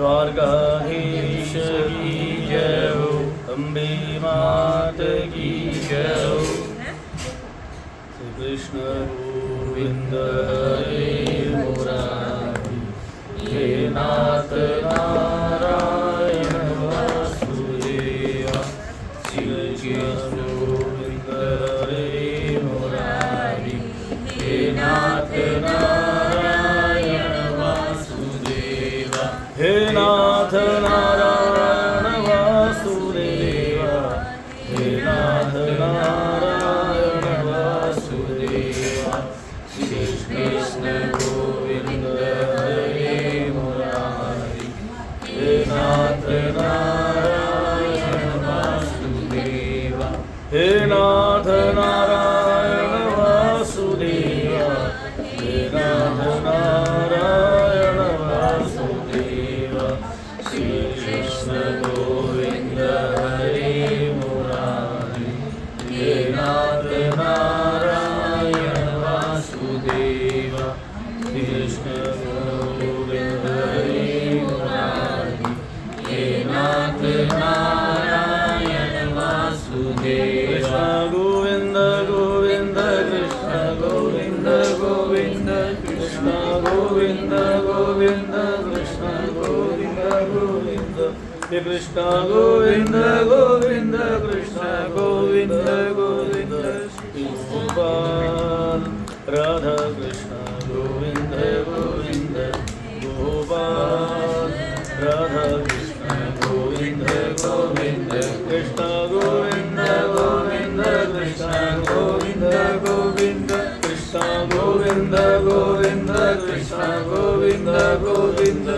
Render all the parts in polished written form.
द्वारकाधीश की जय हो, अम्बे मात की जय हो। श्री कृष्ण गोविंद हरे मुरारी, हे नाथ नारायण वासुदेवा। श्री कृष्ण गोविंद हरे मुरारी, हे नाथ नारायण वासुदेवा। हे नाथ नारायण वासुदेवा, हे नाथ नारायण वासुदेवा। श्री कृष्ण गोविंद हरे मुरारी, हे नाथ नारायण वासुदेवा। हे नाथ नारायण वासुदेवा, हे नाथ नारायण वासुदेवा। श्री कृष्ण गोविंद हरे मुरारी, हे नाथ नारायण वासुदेवा। कृष्ण गोविंद हरे मुरारी, हे नाथ नारायण वासुदेवा। गोविंद गोविंद कृष्ण गोविंद गोविंद कृष्ण गोविंद गोविंद कृष्ण गोविंद गोविंद। हे कृष्ण गोविंद गोविंद कृष्ण गोविंद गोविंद। गोपाल राधा कृष्ण गोविंद गोविंद गोपाल राधा कृष्ण गोविंद गोविंद। कृष्ण गोविंद गोविंद कृष्ण गोविंद गोविंद कृष्ण गोविंद गोविंद कृष्ण गोविंद गोविंद।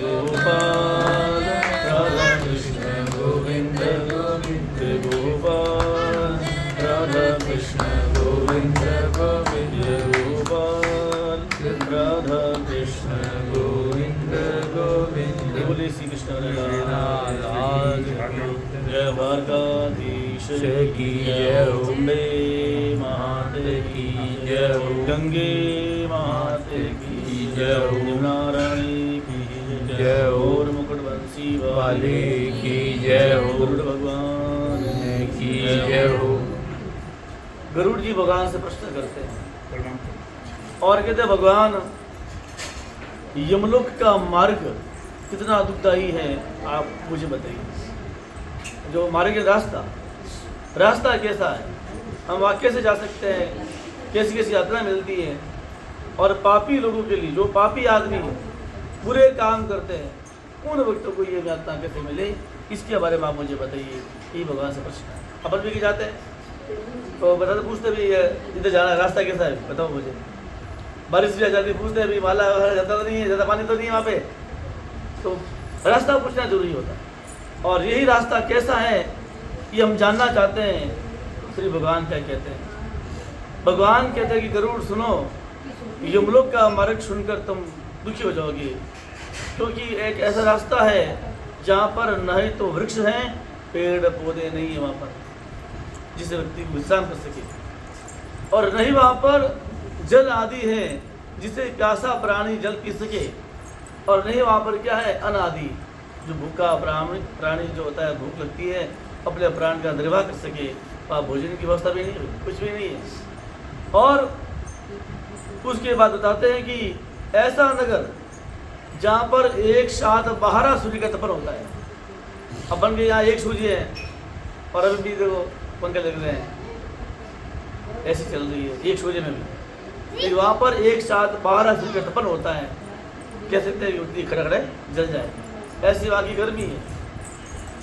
गोपाल राधा कृष्ण गोविंद गोविंद गोपाल राधा कृष्ण गोविंद गोविंद गोपाल राधा कृष्ण गोविंद गोविंद। बोले श्री कृष्ण लाल जय द्वारकाधीश की जय हो, अम्बे मात की जय हो, गंगे मात की जय हो, नारायणी की जय हो, और मुकुट बंसी वाले की जय हो, गरुड़ भगवान की जय हो। गरुड़ जी भगवान से प्रश्न करते हैं और कहते हैं, भगवान यमलोक का मार्ग कितना दुखदायी है, आप मुझे बताइए। जो मार्ग रास्ता कैसा है, हम वहाँ कैसे जा सकते हैं, कैसी कैसी यात्रा मिलती है। और पापी लोगों के लिए, जो पापी आदमी बुरे काम करते हैं, उन व्यक्तियों को ये यात्रा कैसे मिले, इसके बारे में आप मुझे बताइए। ये भगवान से प्रश्न है। अपन भी जाते हैं तो बताते, पूछते भी इधर जाना है, रास्ता कैसा है बताओ मुझे। बारिश भी आ जाती, पूछते हैं भी माला ज़्यादा तो नहीं है, ज़्यादा पानी तो नहीं है वहाँ पे, तो रास्ता पूछना जरूरी होता है। और यही रास्ता कैसा है ये हम जानना चाहते हैं। श्री भगवान क्या कहते हैं? भगवान कहते हैं कि गरुड़ सुनो, यमलोक का मार्ग सुनकर तुम दुखी हो जाओगे, क्योंकि एक ऐसा रास्ता है जहाँ पर न ही तो वृक्ष हैं, पेड़ पौधे नहीं है वहाँ पर जिससे व्यक्ति विश्राम कर सके, और न ही वहाँ पर जल आदि है जिससे प्यासा प्राणी जल पी सके, और नहीं वहाँ पर क्या है, अन्न आदि, जो भूखा प्राणी जो होता है, भूख लगती है, अपने प्राण का निर्वाह कर सके, वहाँ भोजन की व्यवस्था भी नहीं है, कुछ भी नहीं है। और उसके बाद बताते हैं कि ऐसा नगर जहाँ पर एक साथ 12 सूर्य का तपन होता है। अपन के यहाँ एक सूर्य है और अभी भी देखो पंखे लग रहे हैं, ऐसी चल रही है एक सूर्य में भी, फिर वहाँ पर एक साथ 12 सूर्य का तपन होता है। कह सकते हैं युवती खड़े जल जाए, ऐसी वहाँ की गर्मी है।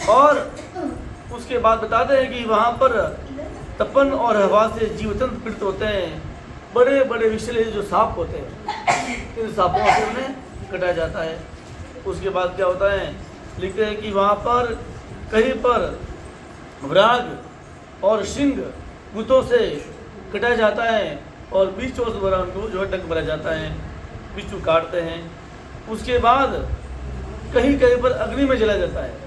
और उसके बाद बताते हैं कि वहाँ पर तपन और हवा से जीवजंतु पीड़ित होते हैं। बड़े बड़े विषैले जो सांप होते हैं, इन सांपों से उन्हें कटा जाता है। उसके बाद क्या होता है, लिखते हैं कि वहाँ पर कहीं पर व्राग और सिंह गुतों से कटा जाता है, और बीचों से बड़ा उनको जो है डंक भरा जाता है, बिच्छू काटते हैं। उसके बाद कहीं कहीं पर अग्नि में जला जाता है।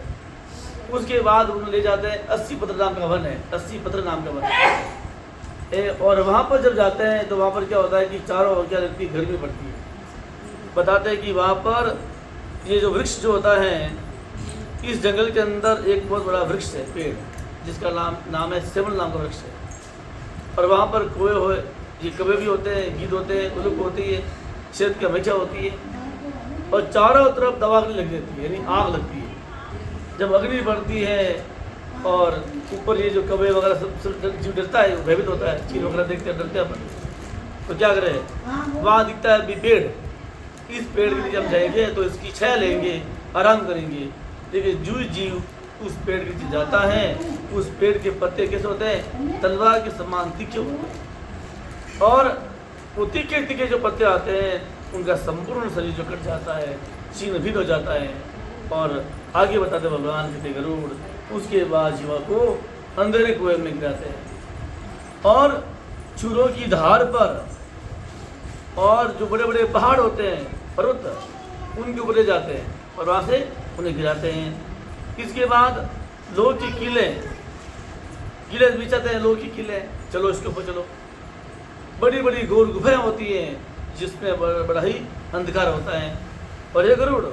उसके बाद उन्हें ले जाते हैं 80 पत्र नाम का वन है, 80 पत्र नाम का वन है। और वहाँ पर जब जाते हैं तो वहाँ पर क्या होता है कि चारों ओर क्या लगती है, गर्मी पड़ती है। बताते हैं कि वहाँ पर ये जो वृक्ष जो होता है, इस जंगल के अंदर एक बहुत बड़ा वृक्ष है, पेड़, जिसका नाम है सेमल नाम का वृक्ष है। और वहाँ पर कौवे हो, ये कौवे भी होते हैं, गीद होते हैं, उल्लू होती है, शहद की हमेशा होती है, और चारों तरफ दवा अग्नि लग जाती है, यानी आग लगती है। जब अग्नि बढ़ती है और ऊपर ये जो कौवे वगैरह सब जीव डरता है, भयभीत होता है, चील वगैरह देखते हैं, डरते हैं अपन, तो क्या करें, वहाँ दिखता है भी पेड़, इस पेड़ के नीचे हम जाएंगे तो इसकी छाया लेंगे, आराम करेंगे। लेकिन जो जीव उस पेड़ के नीचे जाता है, उस पेड़ के पत्ते कैसे होते हैं, तलवार के समान तीखे होते हैं, और वो तीखे तीखे जो पत्ते आते हैं उनका संपूर्ण शरीर जो कट जाता है, छीन भिन्न हो जाता है। और आगे बताते भगवान कहते गरुड़, उसके बाद जीवा को अंधेरे कुएं में गिराते हैं, और चूरों की धार पर, और जो बड़े बड़े पहाड़ होते हैं, पर्वत, उनके ऊपर ले जाते हैं और वहाँ से उन्हें गिराते हैं। इसके बाद लोह की किले बिछाते हैं, लोह की किले, चलो इसके ऊपर चलो। बड़ी बड़ी घोर गुफाएं होती हैं जिसमें बड़ा ही अंधकार होता है। और ये गरुड़,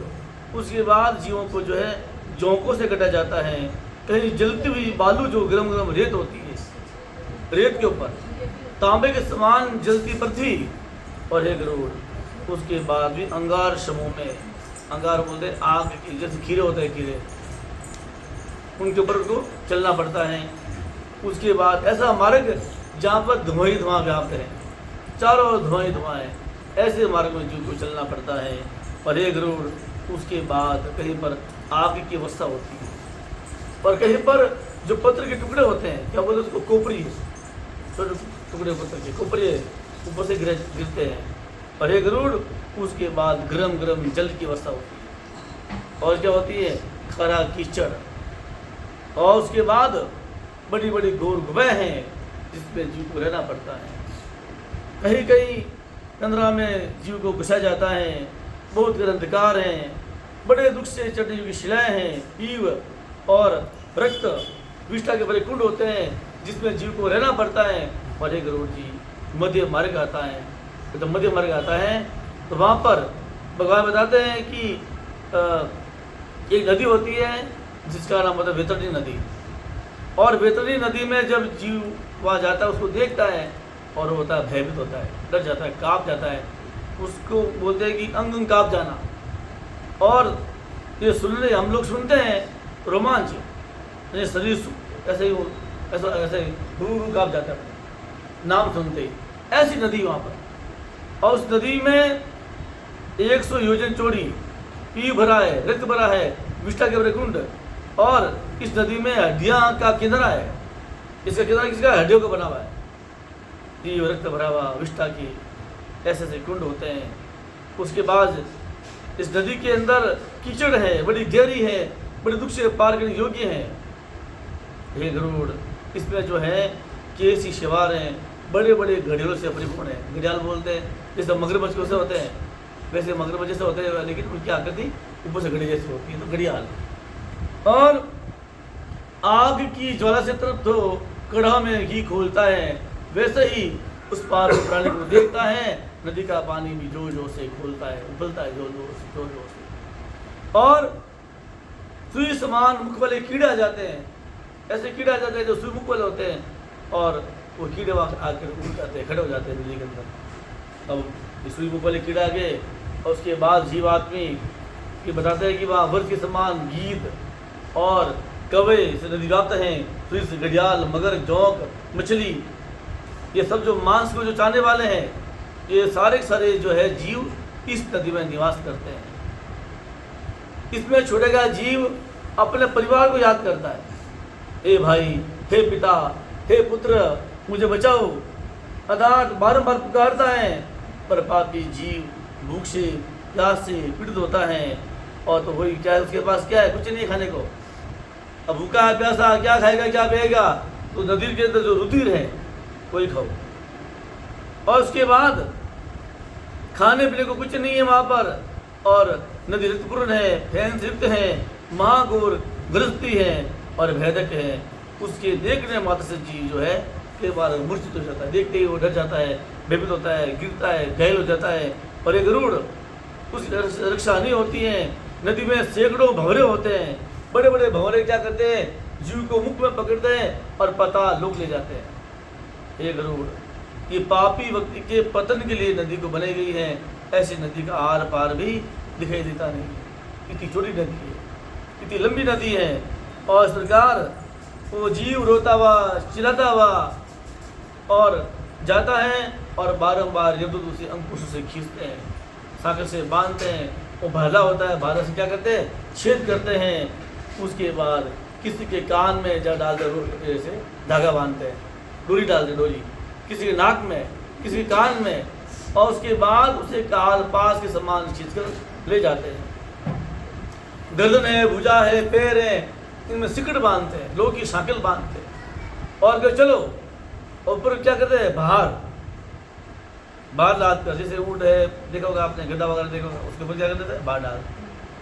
उसके बाद जीवों को जो है जोंकों से कटा जाता है। कहीं जलती हुई बालू जो गरम गरम रेत होती है, रेत के ऊपर तांबे के समान जलती पृथ्वी, और हे गरुड़, उसके बाद भी अंगार समूह में, अंगार बोलते हैं आग की, जैसे खीरे होते हैं कीड़े, उनके ऊपर को चलना पड़ता है। उसके बाद ऐसा मार्ग जहाँ पर धुआं ही धुआं व्याप्त है, चारों ओर धुआं ही धुआं है, ऐसे मार्ग में जीव को चलना पड़ता है। और हे गरुड़, उसके बाद कहीं पर आग की अवस्था होती है, और कहीं पर जो पत्थर के टुकड़े होते हैं, क्या बोलते हैं उसको, कोपरी है, छोटे टुकड़े पत्थर के कोपरे ऊपर से गिरते हैं। और हे गरुड़, उसके बाद गरम गरम जल की अवस्था होती है, और क्या होती है, खरा कीचड़। और उसके बाद बड़ी बड़ी घोर गुफाएं हैं जिसमें जीव को रहना पड़ता है। कहीं कहीं तंद्रा में जीव को घुसा जाता है, बहुत अंधकार हैं, बड़े दुख से चढ़ी हुई शिलाएँ हैं, पीव और रक्त विष्ठा के बड़े कुंड होते हैं जिसमें जीव को रहना पड़ता है। और हे गरुड़ जी, मध्य मार्ग आता है, तो मध्य मार्ग आता है तो वहाँ पर भगवान बताते हैं कि एक नदी होती है जिसका नाम होता है वैतरणी नदी। और वैतरणी नदी में जब जीव वहाँ जाता है, उसको देखता है और वो होता है भयभीत होता है, डर जाता है, काँप जाता है, उसको बोलते हैं कि अंग अंग काँप जाना। और ये सुनने, हम लोग सुनते हैं रोमांच, ये शरीर ऐसे ही ऐसे रू काँप जाता है नाम सुनते ही। ऐसी नदी वहाँ पर, और उस नदी में 100 योजन चौड़ी पी भरा है, रक्त भरा है, विष्ठा के बड़े कुंड, और इस नदी में हड्डियाँ का किनारा है। इसका किनारा किसका, हड्डियों का बना हुआ है, पी रक्त भरा हुआ विष्ठा की, ऐसे ऐसे कुंड होते हैं। उसके बाद इस नदी के अंदर कीचड़ है, बड़ी गहरी है, बड़े दुख से पार करने योग्य है। हे गरुड़, इसमें जो है केसी शिवार हैं, बड़े बड़े घड़ियालों से परिपूर्ण है। घड़ियाल बोलते हैं जैसे मगरमच्छ कैसे होते हैं, वैसे मगरमच्छ जैसे होते हैं, लेकिन उनकी आकृति ऊपर से घड़ी जैसी होती है, तो घड़ियाल। और आग की ज्वाला से तरफ तो कड़ा में घी खोलता है, वैसे ही उस पार प्राणी को देखता है, नदी का पानी भी जोर जोर से खोलता है, उबलता है जोर जोर से। और सुई समान मुख वाले कीड़े आ जाते हैं, ऐसे कीड़े आ जाते हैं जो सुई मुख वाले होते हैं, और वो कीड़े वहाँ आकर उड़ जाते हैं, खड़े हो जाते हैं नदी के अंदर। अब सुई मुख वाले कीड़े आ गए, और उसके बाद जीव आदमी ये बताते हैं कि वहाँ वर्ष के समान गीद और कौवे से नदी व्याप्त हैं, सुई घड़ियाल, मगर, जोंक, मछली, ये सब जो मांस को जो चाहने वाले हैं, ये सारे सारे जो है जीव इस नदी में निवास करते हैं। इसमें छोड़ेगा जीव अपने परिवार को याद करता है, हे भाई, हे पिता, हे पुत्र, मुझे बचाओ, अर्थात बारंबार पुकारता है। पर पापी जीव भूख से, प्यास से पीड़ित होता है, और तो वही क्या है, उसके पास क्या है, कुछ नहीं खाने को। अब भूखा है, प्यासा, क्या खाएगा, क्या पिएगा, तो नदी के अंदर जो रुधिर है वही खाओ। और उसके बाद खाने पीने को कुछ नहीं है वहाँ पर, और नदी रक्तपूर्ण है, फैन से युक्त है, महाघोर गृहस्थी है और भेदक है। उसके देखने मात्र से जीव जो है कई बार मूर्छित हो जाता है, देखते ही वो डर जाता है, भयभीत होता है, गिरता है, घायल हो जाता है। और ये गरुड़ उसकी रक्षा नहीं होती है, नदी में सैकड़ों भंवरे होते हैं। बड़े बड़े भंवरे क्या करते हैं, जीव को मुख में पकड़ते हैं और पता लोग ले जाते हैं। हे गरुड़, ये पापी व्यक्ति के पतन के लिए नदी को बनाई गई है। ऐसी नदी का आर पार भी दिखाई देता नहीं। इतनी छोटी नदी है, इतनी लंबी नदी है। और इस प्रकार वो जीव रोता हुआ, चिल्लाता हुआ और जाता है और बारंबार यमदूत उसे अंकुश से खींचते हैं, साकर से बांधते हैं। वो भाला होता है, भाला से क्या करते हैं, छेद करते हैं। उसके बाद किसी के कान में जा डालते, जैसे धागा बांधते हैं, डोरी डालते, डोरी किसी के नाक में, किसी के कान में, और उसके बाद उसे काल पास के समान खींचकर ले जाते हैं। गर्दन है, भुजा है, पैर है, इनमें सिकड़ बांधते हैं, लोह की साकिल बांधते हैं और कहो चलो। और ऊपर क्या करते हैं, बाहर लाद कर, जैसे ऊँट है, देखा होगा आपने, गड्ढा वगैरह देखा होगा, उसके ऊपर क्या करते थे, बाहर डाल,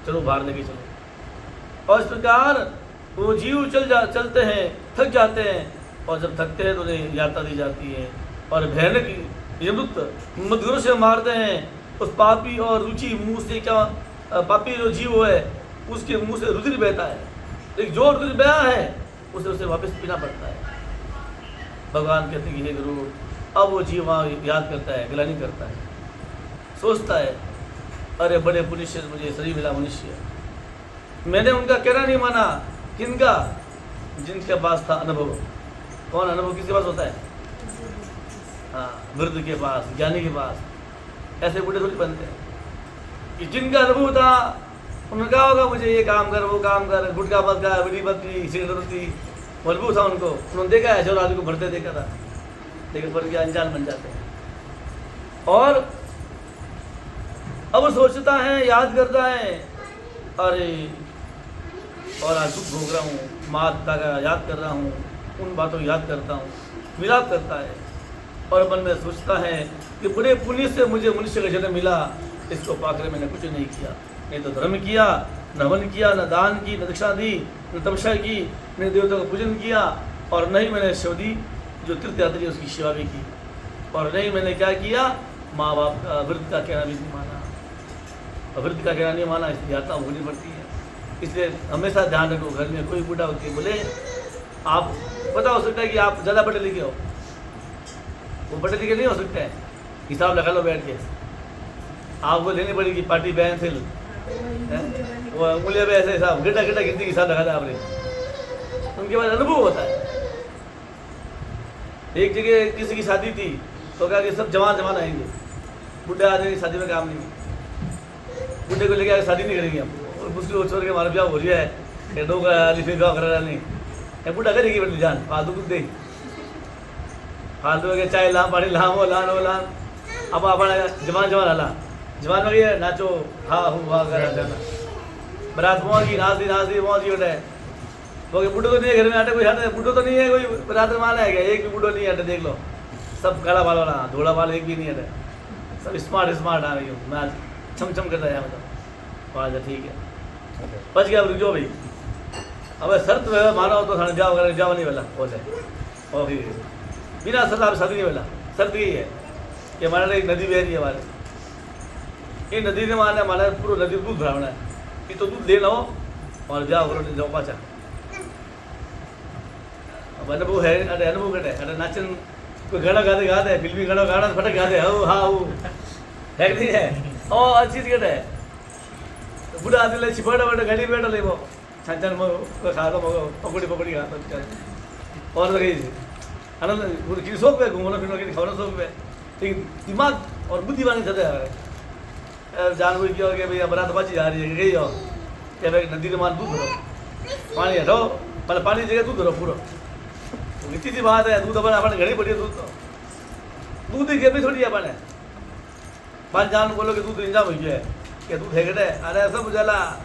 चलो बाहर लेके चलो। और इस प्रकार वो जीव चलते हैं, थक जाते हैं, और जब थकते हैं तो उन्हें यात्रा दी जाती है और भयानक यमदूत मदगरों से मारते हैं। उस पापी और रुचि मुंह से क्या, पापी जो जीव है उसके मुंह से रुधिर बहता है, लेकिन जो रुधिर बहा है उसे वापस पीना पड़ता है। भगवान कहते हैं कि हे गुरु, अब वो जीव वहाँ याद करता है, गिलानी करता है, सोचता है अरे बड़े पुण्य से मुझे शरीर मिला मनुष्य, मैंने उनका कहना नहीं माना। किनका, जिनके पास था अनुभव। कौन अनुभव किसके पास होता है, हाँ, वृद्ध के पास, ज्ञानी के पास। ऐसे बूढ़े थोड़ी बनते हैं कि जिनका अनुभव था उन्होंने कहा होगा मुझे ये काम कर, वो काम कर, गुटखा मत खा, बीड़ी मत पी, सिगरेट पी, अनुभव था उनको, उन्होंने देखा है, जो आदमी को भरते देखा था, लेकिन पर क्या अनजान बन जाते हैं। और अब सोचता है, याद करता है, अरे और आज दुख भोग रहा हूँ, माता का याद कर रहा हूँ, उन बातों को याद करता हूँ, विलाप करता है और मन में सोचता है कि बड़े पुण्य से मुझे मनुष्य का जन्म मिला, इसको पाकर मैंने कुछ नहीं किया, नहीं तो धर्म किया, न हवन किया, न दान की, न दीक्षा दी, न तपस्या की, न देवता का पूजन किया, और नहीं मैंने शिवदी जो तीर्थयात्री उसकी सेवा भी की, और नहीं मैंने क्या किया, माँ बाप का, वृद्ध का कहना भी नहीं माना। और वृद्ध का कहना नहीं माना, इसलिए यात्रा होनी पड़ती है। इसलिए हमेशा ध्यान रखो, घर में कोई बूढ़ा होती है बोले, आप पता हो सकता है कि आप ज़्यादा पढ़े लिखे हो, वो पढ़े लिखे नहीं हो सकते हैं, हिसाब लगा लो बैठ के, आपको लेनी पड़ेगी पार्टी पेंसिल, वो उंगलियों पे ऐसे हिसाब, गड्ढा गड्ढा गिनती हिसाब लगा था आपने, उनके पास अनुभव होता है। एक जगह किसी की शादी थी तो कहा कि सब जवान आएंगे, बुढ़े आदमी की शादी में काम नहीं, बुढ़े को लेके शादी नहीं करेंगे हम, और उसको छोड़ के हमारा ब्याह हो रहा है, दो का फिर ब्याह करा नहीं, बुढ़ा करेगी बड़ी जान, फालतू कुछ दे, फालतू के चाय लाम, पानी लाम, वो लान, वो लान, अब अपना जवान हला, जवान में गए नाचो, हाँ हूँ वहाँ कर जाना, बरात मौज की, नाच दी मौज की उठे, वो बुढ़ो तो नहीं है घर में, आटे कोई हटे, बुढ़ो तो नहीं है कोई, बरात में माना है क्या, एक भी बुढ़ो नहीं हटे, देख लो, सब काला बाल वाला, धोड़ा बाल एक भी नहीं हटे, सब स्मार्ट आ रही हूँ, मैं छम करता है, मतलब आजा ठीक है, बच गया, रुक जाओ भाई, अब शर्त माना हो तो जाओ नहीं वाला हो जाए, और फिर बिना शर्त आप शादी नहीं वाला, शर्त यही है कि हमारे एक नदी बह रही है, हमारे ये नदी ने माना हमारा पूरा नदी दूध भरावना है, कि तो दूध लेना हो और जाओ करो, जाओ पाचा। अब अनुभव है, अरे अनुभव कटे, अरे नाचन कोई गाना गाते फिल्मी गाना फटक गाते, हाँ वो है नहीं है, और अच्छी चीज है, बुढ़ा आदमी छिपड़ा बड़ा गाड़ी बैठा ले वो छान मग खाता मग पकड़ी खाता और लगे आनंद शौक पे घूमना फिरना खाना शौक पे, लेकिन दिमाग और बुद्धि वाले जाते हैं, जानबूझ किया हो कि भाई बरात बाची जा रही है, गई हो क्या भाई नदी के मान दूध भरो, पानी हटाओ, मतलब पानी जगह दूध भरो पूरा, इतनी सी बात है, दूध अपन घड़ी पड़ी है, दूध ही भी थोड़ी अपन है, पाँच जान बोलो कि दूध इंजाम हो गया है, क्या दूध है घटे, अरे सब उजाला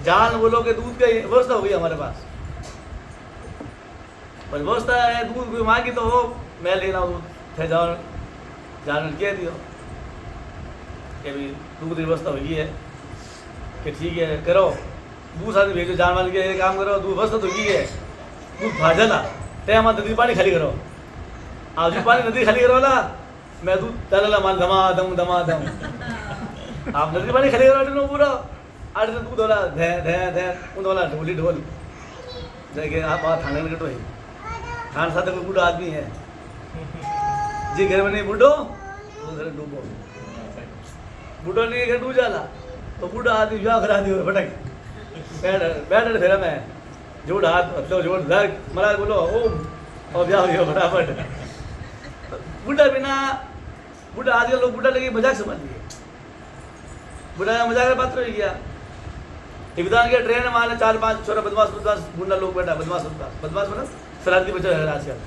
जान बोलो कि दूध का व्यवस्था हो गई हमारे पास, पर व्यवस्था है, दूध कोई मांगी तो हो, मैं लेना दूध थे जान कह दियो कि भाई दूध की व्यवस्था हो गई है, कि ठीक है करो, दूध आदमी भेजो, जान वाले के काम करो, दूध व्यवस्था तो की है, दूध भाजला ते हमारा नदी पानी खाली करो, आज भी पानी नदी खाली करो ना, मैं दूध डाला मान दमा दम आप नदी पानी खाली करो पूरा, आठ दिन तू धोला धै धै धै उन धोला ढोली ढोल जाके आप बात थाने में कटो है थाने साथ कोई बूढ़ा आदमी है जी घर में नहीं बूढ़ो तो घर डूबो बूढ़ो नहीं घर डूब जाला तो बूढ़ा आदमी ब्याह करा दियो फटक बैठ फेरा में जोड़ हाथ मतलब जोड़ धर महाराज बोलो ओम और ब्याह हो गया फटाफट बूढ़ा बिना बूढ़ा आजकल लोग बूढ़ा लगे मजाक समझ लिए बूढ़ा मजाक का पात्र हो गया विधान के ट्रेन में आने 4-5 छोरा बदमाश गुंडा लोग बैठा बदमाश मतलब शरारती बच्चा है आजकल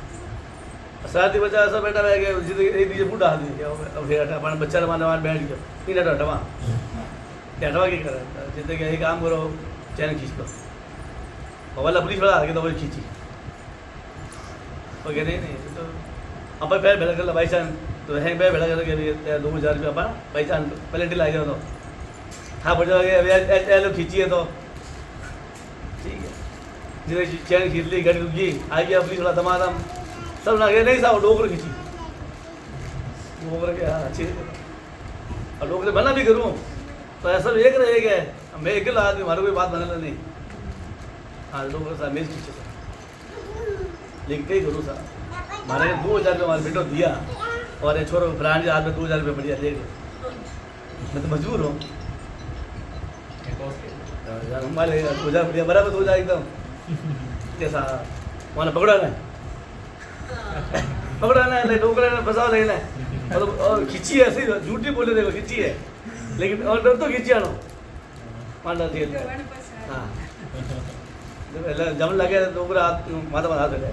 शरारती बच्चा ऐसा बैठा रह गया एक दीजिए बूढ़ा आदमी गया अब फिर बच्चा रमाने बैठ गया तीन हटवा हटवा क्या करा जितने क्या काम करो चैन खींच लो और वाला पुलिस वाला आ गया तो वो खींची और क्या नहीं तो अब पैर भेड़ा कर बाई चांस तो है पैर भेड़ा कर 2000 रुपया अपना बाई चांस पहले ढीला आ गया तो हाँ बढ़ जाओगे लोग खींची है तो ठीक है जिन्हें चैन खींच ली गाड़ी रुकी आ गया पुलिस वाला दमादम सब ना गया नहीं साहब डोकर खींची डोकर के हाँ अच्छी और डोकर बना भी करूँ तो ऐसा एक रहेगा मैं अकेला आदमी हमारे कोई बात बना नहीं हाँ डोकर साहब मेज खींचे लेकिन कहीं करूँ साहब हमारे 2000 रुपये हमारे बेटो दिया और ये छोरो ब्रांड के हाथ में 2000 रुपये बढ़िया ले गए मैं तो मजबूर हूँ हमारे 2000 बढ़िया बराबर 2000 एकदम कैसा वहाँ पकड़ा ना डोकरा ने फंसाओ लेना मतलब और खींची है ऐसे झूठी बोले देखो खींची है लेकिन और डर तो खींची आनो मान चाहिए हाँ जम लगे डोकरा हाथ माथा में हाथ लगे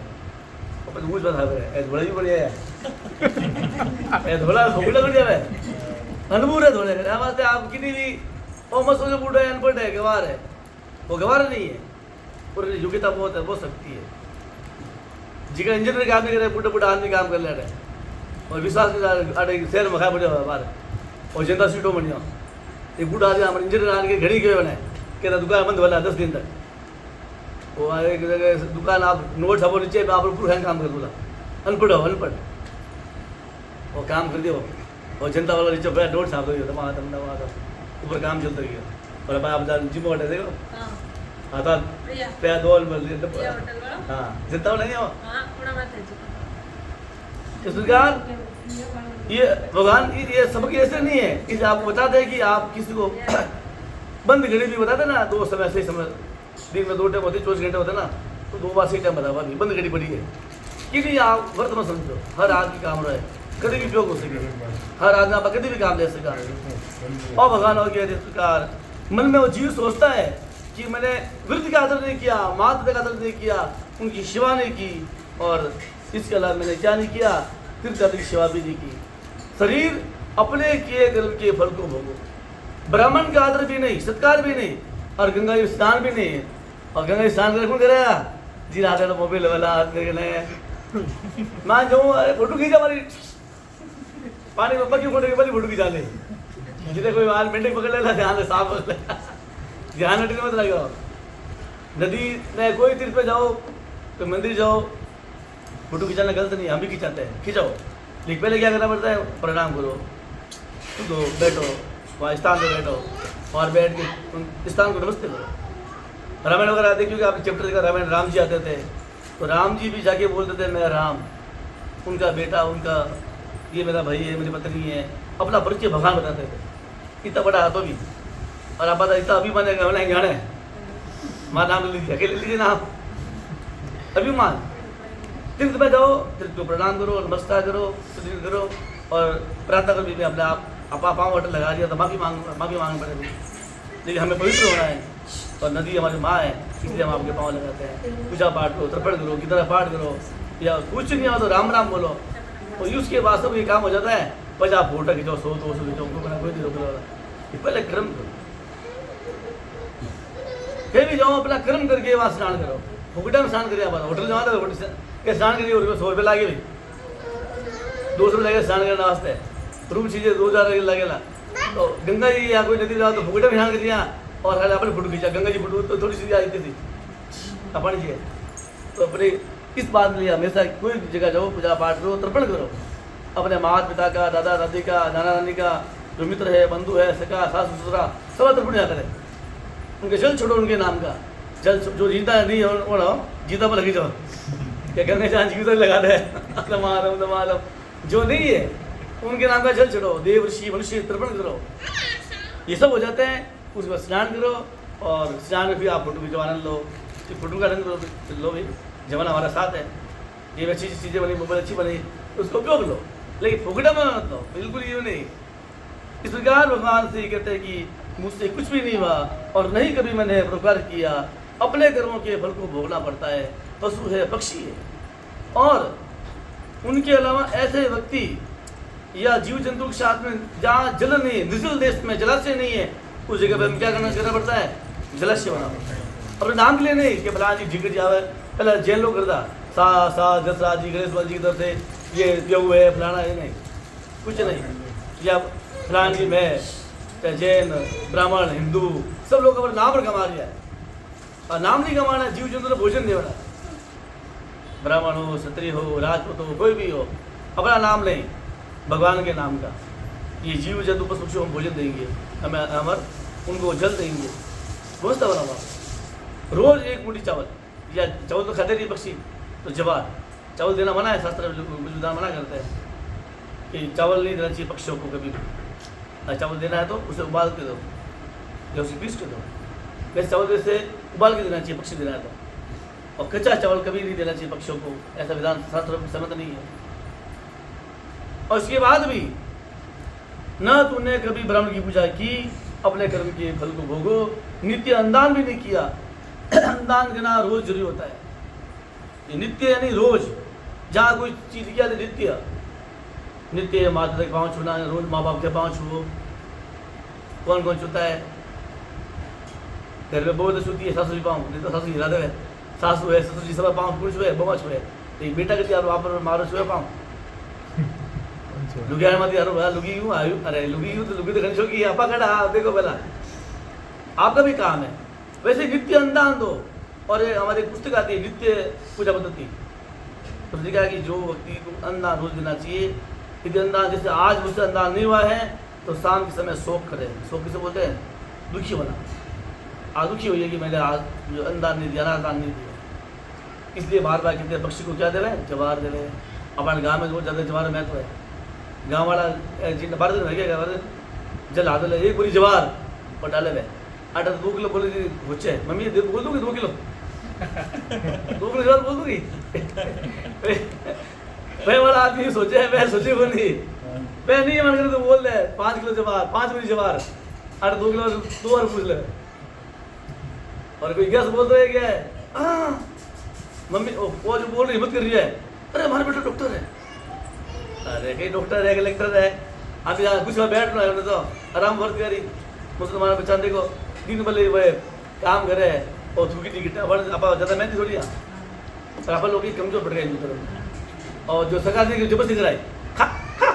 और मुझ पर हाथ है धोड़ा भी बढ़िया है धोड़ा धोला बढ़िया है अनुभव है धोले वास्ते आप कितनी भी और मत सोचो बूढ़ा है अनपढ़ है गवार है वो गवार नहीं है पूरी योग्यता बहुत है बहुत सकती है जिका इंजीनियर काम नहीं करे बूढ़ा बूढ़ा आदमी काम कर ले रहे और विश्वास अरे शहर में खा पड़े बाहर और जनता सीटों बन जाओ एक बूढ़ा आदमी हमारे इंजीनियर आने के घड़ी गए बने कहता दुकान बंद वाला 10 दिन तक वो आगे दुकान आप नोट सब नीचे आप पूरा काम कर बोला अनपढ़ हो अनपढ़ वो काम कर दियो और जनता वाला नीचे बैठ नोट साफ कर दियो ऊपर काम चलता गया और आप जिम हटे देखो हाँ तो पे दो हाँ जितना नहीं हो इस प्रकार ये भगवान ये सबक ऐसे नहीं है इस आपको बताते हैं कि आप किसी को बंद घड़ी भी बताते ना 2 समय सही समय दिन में 2 टाइम होते 24 घंटे होते ना तो 2 बार सही टाइम बता भी बंद घड़ी पड़ी है कि नहीं आप वर्त में समझो हर आदमी काम रहे कभी भी उपयोग हो सके हर आदमी आप कभी भी काम ले सका और भगवान हो गया जिस प्रकार मन में वो जीव सोचता है कि मैंने वृद्ध का आदर नहीं किया माता पिता का आदर नहीं किया उनकी सेवा नहीं की और इसके अलावा मैंने क्या नहीं किया तीर्थ की सेवा भी नहीं की शरीर अपने किए कर्म के फल को भोगो ब्राह्मण का आदर भी नहीं सत्कार भी नहीं और गंगा जी स्नान भी नहीं है और गंगा जी स्नान कर कौन करेगा जी रात तो मोबाइल वाला हाथ करके मैं जो फोटो खींचा हमारी पानी में पक्की फोटो के पहले फोटो खींचा ले जिसे कोई बाल मिनट पकड़ लेना ध्यान से साफ कर ले ध्यान हटने मत लगाओ नदी में कोई तीर्थ पे जाओ तो मंदिर जाओ फोटो खिंचाना गलत नहीं हम भी खिंचाते हैं खिंचाओ लेकिन पहले क्या करना पड़ता है प्रणाम करो तो बैठो वहाँ स्थान पे बैठो और बैठ के स्थान को नमस्ते करो रामायण वगैरह आते क्योंकि आप चैप्टर देखा रामायण राम जी आते थे तो राम जी भी जाके बोलते थे मैं राम उनका बेटा उनका ये मेरा भाई है मेरी पत्नी है अपना परिचय भगवान बताते थे इतना बड़ा हाथों भी और आप बता इतना अभिमान है कि जाने माँ नाम ले लीजिए अकेले लीजिए ना आप अभिमान तीर्थ में जाओ तीर्थ को प्रणाम करो नमस्कार करो सुदृढ़ करो और प्रार्थना करो भी अपने आप पाँव होटल लगा दिया तो माफ़ी मांगनी पड़ेगी लेकिन हमें पवित्र होना है और नदी हमारी माँ है इसलिए हम आपके पाँव लगाते हैं पूजा पाठ करो तर्पण करो की तरह पाठ करो या कुछ नहीं हो तो राम राम बोलो तो उसके बाद सब ये काम हो जाता है बस आप फोटो खींचो 100-200 खींचो उनको बना कोई नहीं रोक वाला पहले कर्म करो फिर भी जाओ अपना कर्म करके वहाँ स्नान करो फुकटा में स्नान करिए होटल जमा दो स्नान करिए और 100 रुपये लागे भी 200 रुपये लगे स्नान करने वास्ते रूम चीजें 2000 लगेगा तो गंगा जी या कोई नदी जाओ तो फुकटा में स्नान कर दिया और हर अपने फोटो खींचा गंगा जी फोटो तो थोड़ी सी आती थी अपन जी तो अपने इस बात के लिए हमेशा कोई जगह जाओ पूजा पाठ करो तर्पण करो अपने माता पिता का दादा दादी का नाना नानी का जो मित्र है बंधु है सका सास ससुरा सब तर्पण जाता है उनके जल छोड़ो, उनके नाम का जल जो जीता नहीं हो जीता पर लगी जाओ, क्या गंगा जहाँ जीवित लगा दे दमादम दमादम, जो नहीं है उनके नाम का जल छोड़ो, देव ऋषि मनुष्य तर्पण करो, ये सब हो जाते हैं। उसके बाद स्नान करो और स्नान में फिर आप फोटो खिंचवा आनंद लो, फिर फोटो का आनंद लो भाई, जमाना हमारा साथ है, ये अच्छी चीज़ें बनी, मोबाइल अच्छी बनी, उसको उपयोग लो, लेकिन फोकटा में मत लो, बिल्कुल ये नहीं। इस प्रकार भगवान से कहते हैं कि मुझसे कुछ भी नहीं हुआ और नहीं कभी मैंने परोपकार किया, अपने कर्मों के फल को भोगना पड़ता है, पशु है पक्षी है। और उनके अलावा ऐसे व्यक्ति या जीव जंतु के साथ में जहाँ जल नहीं है, निर्जल देश में जलाशय नहीं है, उस जगह पर क्या करना पड़ता है, जलाशय बनाना पड़ता है। अपने नाम के लिए नहीं कि फलां जी ढिकट जावे, पहले जैन लोग करता सा दशराज जी गणेश जी की तरफ से ये प्यऊ है फलाना है, नहीं कुछ नहीं, या फलां जी में चाहे जैन ब्राह्मण हिंदू सब लोग अपने नाम पर कमा लिया है, और नाम नहीं कमाना है, जीव जंतु ने भोजन देना, ब्राह्मण हो क्षत्रिय हो राजपूत हो कोई भी हो, अपना नाम नहीं भगवान के नाम का। ये जीव जंतु पशु पक्षियों को भोजन देंगे, हमें अमर उनको जल देंगे, व्यवस्था बना हुआ, रोज एक मुट्ठी चावल, या चावल तो खाते नहीं पक्षी, तो जवार चावल देना मना है, शास्त्र विद्वान मना करते हैं कि चावल नहीं देना चाहिए पक्षियों को कभी भी। चावल देना है तो उसे उबाल के दो या उसे पीस के दो, वैसे चावल जैसे उबाल के देना चाहिए पक्षी देना है तो, और कच्चा चावल कभी नहीं देना चाहिए पक्षियों को, ऐसा विधान शास्त्र में सहमत नहीं है। और इसके बाद भी न तूने कभी ब्राह्मण की पूजा की, अपने कर्म के फल को भोगो, नित्य अन्नदान भी नहीं किया। अन्नदान देना रोज जरूरी होता है, ये नित्य यानी रोज, जहाँ कोई चीज किया तो नित्य नित्य माता के पाँव छूना, रोज माँ बाप के पाँव छुओ। कौन कौन छूता है? घर में बहू तो छूती है, सासू जी पाँव, नहीं तो सासू हिला दे, सासू है ससुर जी सब पाँव पुरुष हुए बवा छुए, तो बेटा कहती यार वहाँ पर मारो छुए पाँव लुगिया मत यारो भला लुगी क्यों आयु, अरे लुगी क्यों, तो लुगी तो खनिशों की आपा खड़ा देखो पहला, आपका भी काम है। वैसे नित्य अन्नदान दो, और ये हमारी पुस्तक आती है नित्य पूजा पद्धति, तो लिखा है कि जो व्यक्ति को अन्नदान रोज देना चाहिए। यदि अन्नदान जैसे आज मुझसे अन्नदान नहीं हुआ है तो शाम के समय शोक करें, शोक किसे बोलते हैं, दुखी होना, आज दुखी होइए कि मैंने आज जो अन्नदान नहीं दिया, अन्नदान नहीं दिया, इसलिए बार बार कहते हैं पक्षी को क्या दे रहे हैं, जवार दे रहे हैं। हमारे गाँव में बहुत ज़्यादा जवार महत्व है, गाँव वाला बारह दिन रह गया जल हाथ ले एक पूरी जवार और डाले हुए आटा 2 किलो बोले थी बच्चे, मम्मी बोल दूँगी 2 किलो 2 किलो जवार बोल दूँगी वह वाला आदमी सोचे है, मैं सोचे को नहीं, मैं नहीं मन कर तो बोल रहे 5 किलो जवार, 5 पूरी जवार आटा 2 किलो 2 और पूछ ले, और कोई गैस बोल रहे क्या है मम्मी वो जो बोल रही हिम्मत कर रही है, अरे हमारा बेटा डॉक्टर है, अरे कहीं डॉक्टर है कलेक्टर है, आप यहाँ कुछ में बैठ रहे तो आराम वर्क करी, मुसलमान बच्चा देखो दिन भले वह काम करे और थूकी टिकट आप ज़्यादा मेहनत थोड़ी और आप लोग कमजोर पड़ गए तरफ, और जो सरकार ने जबरदस्ती कराई खा खा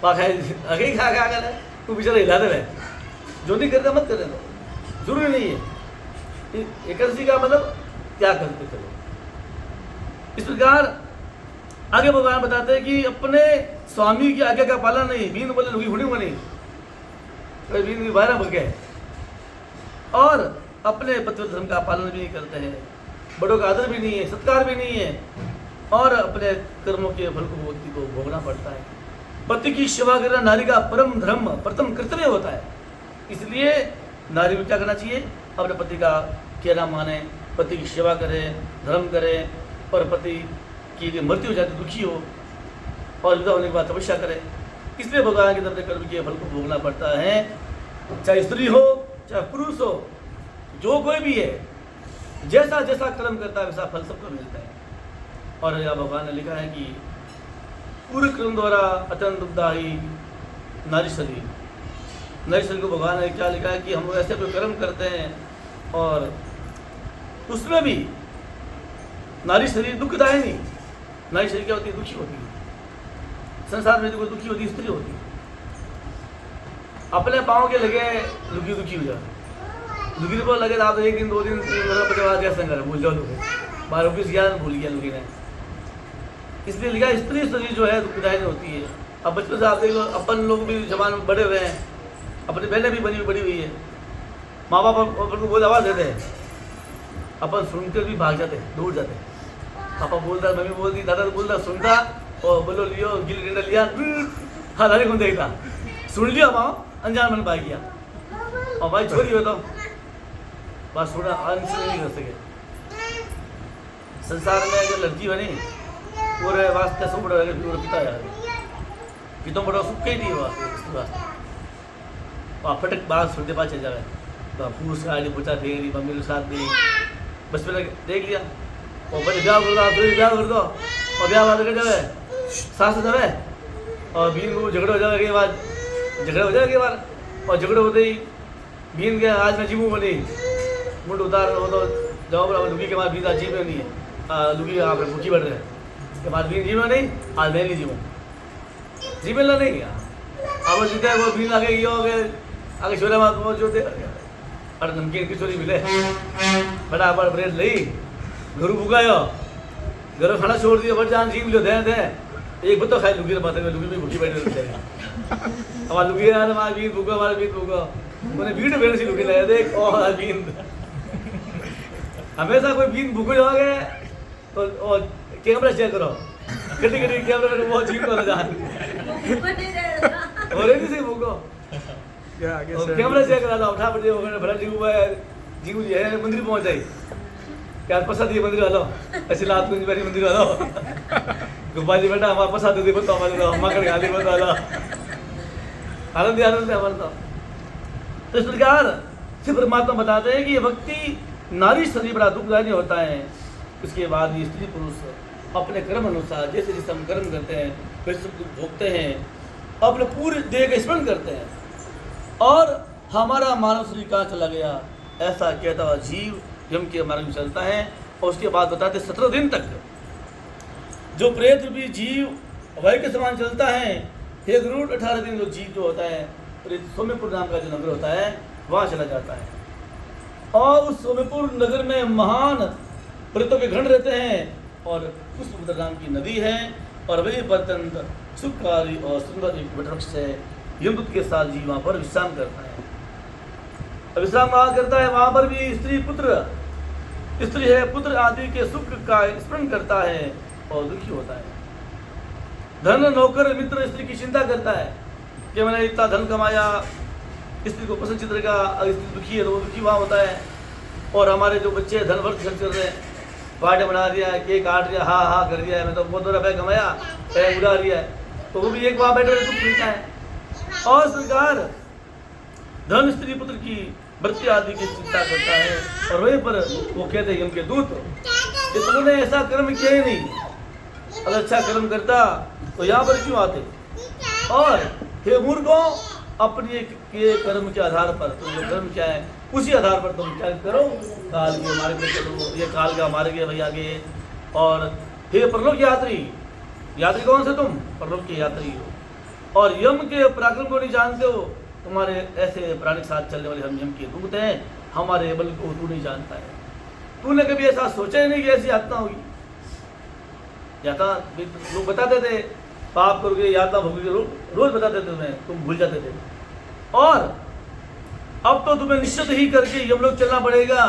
पा खाए आगे खा खा कर तू बेचारा हिला दे रहे, जो नहीं करता मत करे, तो जरूरी नहीं है एकादशी का मतलब त्याग करते चलो। इस प्रकार आगे भगवान बताते हैं कि अपने स्वामी की आज्ञा का पालन नहीं, बीन बोले लुगी हुड़ी बनी, बीन बारह बोल के, और अपने पति धर्म का पालन भी नहीं करते हैं, बड़ों का आदर भी नहीं है, सत्कार भी नहीं है, और अपने कर्मों के फल को व्यक्ति को भोगना पड़ता है। पति की सेवा करना नारी का परम धर्म प्रथम कर्तव्य होता है, इसलिए नारी को क्या करना चाहिए, अपने पति का कहना माने, पति की सेवा करे, धर्म करे, और पति की यदि मृत्यु हो जाए तो दुखी हो, और विधवा होने के बाद तपस्या करे। इसलिए भगवान की तरफ से कर्म के फल को भोगना पड़ता है, चाहे स्त्री हो चाहे पुरुष हो, जो कोई भी है, जैसा जैसा कर्म करता है वैसा फल सबको मिलता है। और यह भगवान ने लिखा है कि पूर्व कर्म द्वारा अत्यंत दुखदायी नारी शरीर, नारी शरीर को भगवान ने क्या लिखा है कि हम ऐसे कोई कर्म करते हैं और उसमें भी नारी शरीर दुखदायी नहीं, नारी शरीर क्या होती है, दुखी होती है। संसार में जो कोई दुखी होती है स्त्री होती है, अपने पाँव के लगे दुखी दुखी हो जाए, दुखी पर लगे आप 1 दिन 2 दिन 3 दिन 50 क्या संग भूल जाओ, दुखे 12 ज्ञान भूल गया लुकी ने। इसलिए लिखा स्त्री शरीर जो है दुखदायी होती है। अब बचपन से आप देख लो, अपन लोग भी जवान में बड़े हुए हैं, अपनी बहनें भी बड़ी हुई है, माँ बाप अपन को बोल आवाज़ देते हैं, अपन सुनकर भी भाग जाते, दूर जाते। पापा बोलता, मम्मी बोलती, दादा बोलता, सुनता और बोलो लियो गिल्ली डंडा लिया, हाँ दादी कौन देखता, सुन लिया माँ अनजान मन भाग गया। और भाई छोरी हो तो बस सुना अनसुन नहीं कर सके। संसार में जो लड़की बनी पूरे वास्ते सब बड़ा पूरा पिता यार पिता बड़ा सुख के नहीं हुआ वास्ते फटक बात सुनते पास चल जाए तो पूछ का आगे पूछा थे मम्मी के साथ भी बस पहले देख लिया और बड़े ब्याह कर दो और ब्याह बात कर जाए सास जाए और बीन को झगड़ा हो जाएगा के बाद और झगड़े होते ही बीन के आज मैं जीवू बनी मुंड उतार हो तो जवाब लुकी के बाद बीन आज जीव नहीं है लुकी आप भूखी बढ़ रहे हैं के बाद बीन जीव नहीं आज मैं नहीं जीवूँ जी मिलना नहीं अब जीता है वो बीन आगे ये हो गए आगे छोले मात वो जो दे और नमकीन की चोरी मिले फटाफट ब्रेड ली घर भूखायो घर खाना छोड़ दिया बट जान जीव लो दे एक बतो खाए लुकी बात है लुकी में भूखी बैठे रहते हैं हमारे लुकी यार हमारे बीन भूखा हमारे बीन भूखा मैंने बीन बेड़ से लुकी लाया देख ओ बीन हमेशा कोई बीन भूखो जाओगे तो कैमरा चेक करो कटी कैमरा में वो जीव को जान और नहीं से भूखो कैमरा चेक करा था उठा पड़े भरा जीव जी है मंदिर पहुंच जाए क्या प्रसाद ये मंदिर वालों ऐसे लात कुंज बारी मंदिर वालों गोपाल जी बेटा हमारे प्रसाद दे बताओ हमारे तो हमारे गाली बता वाला आनंद है हमारा तो इस प्रकार से परमात्मा बताते हैं कि ये भक्ति नारी शरीर बड़ा दुखदायी होता है। उसके बाद ये स्त्री पुरुष अपने कर्म अनुसार जैसे जैसे हम कर्म करते हैं वैसे भोगते हैं अपने पूरे देह का स्मरण करते हैं और हमारा मानव शरीर कहाँ चला गया ऐसा कहता हुआ जीव यम के मार्ग में चलता है। और उसके बाद बताते 17 दिन तक जो प्रेत रूपी जीव वह के समान चलता है। हे गरुड़ 18 दिन जो जीव जो होता है सोमेपुर नाम का जो नगर होता है वहाँ चला जाता है और उस सोमेपुर नगर में महान प्रेतों के गण रहते हैं और पुष्पपुत्र नाम की नदी है और वही अत्यंत सुखकारी और सुंदर एक वृक्ष है। यमदूत के साथ जीव वहाँ पर विश्राम करता है। विश्राम वहाँ करता है वहाँ पर भी स्त्री है पुत्र आदि के सुख का स्मरण करता है और दुखी होता है। धन नौकर मित्र स्त्री की चिंता करता है कि मैंने इतना धन कमाया स्त्री को पसंद चित्र का अगर स्त्री दुखी है तो वो दुखी वहाँ होता है। और हमारे जो बच्चे धन वर्ग खर्च कर रहे हैं पार्टी बना दिया है केक काट दिया हाँ कर दिया है मैं तो बहुत रुपये कमाया पैसे उड़ा दिया है तो वो भी एक वहाँ बैठे दुख मिलता है। और सरकार धन स्त्री पुत्र की वृत्ति आदि की चिंता करता है और वहीं पर वो कहते हैं उनके दूत कि तुमने ऐसा कर्म किया ही नहीं अगर अच्छा कर्म करता तो यहाँ पर क्यों आते। और हे मूर्खों अपने के कर्म के आधार पर तुम जो कर्म क्या है उसी आधार पर तुम क्या करो काल के मार्ग में चलो ये काल का मार्ग है भैया आगे। और हे परलोक यात्री कौन से तुम परलोक के यात्री हो और यम के पराक्रम को नहीं जानते हो तुम्हारे ऐसे प्राणी के साथ चलने वाले हम यम के दूत हैं हमारे बल को तू नहीं जानता है। तूने कभी ऐसा सोचा ही नहीं कि ऐसी यातना होगी। यातना लोग बताते थे पाप करोगे यातना भोगोगे रोज बताते थे तुम्हें तुम भूल जाते थे और अब तो तुम्हें निश्चित ही करके यम लोग चलना पड़ेगा।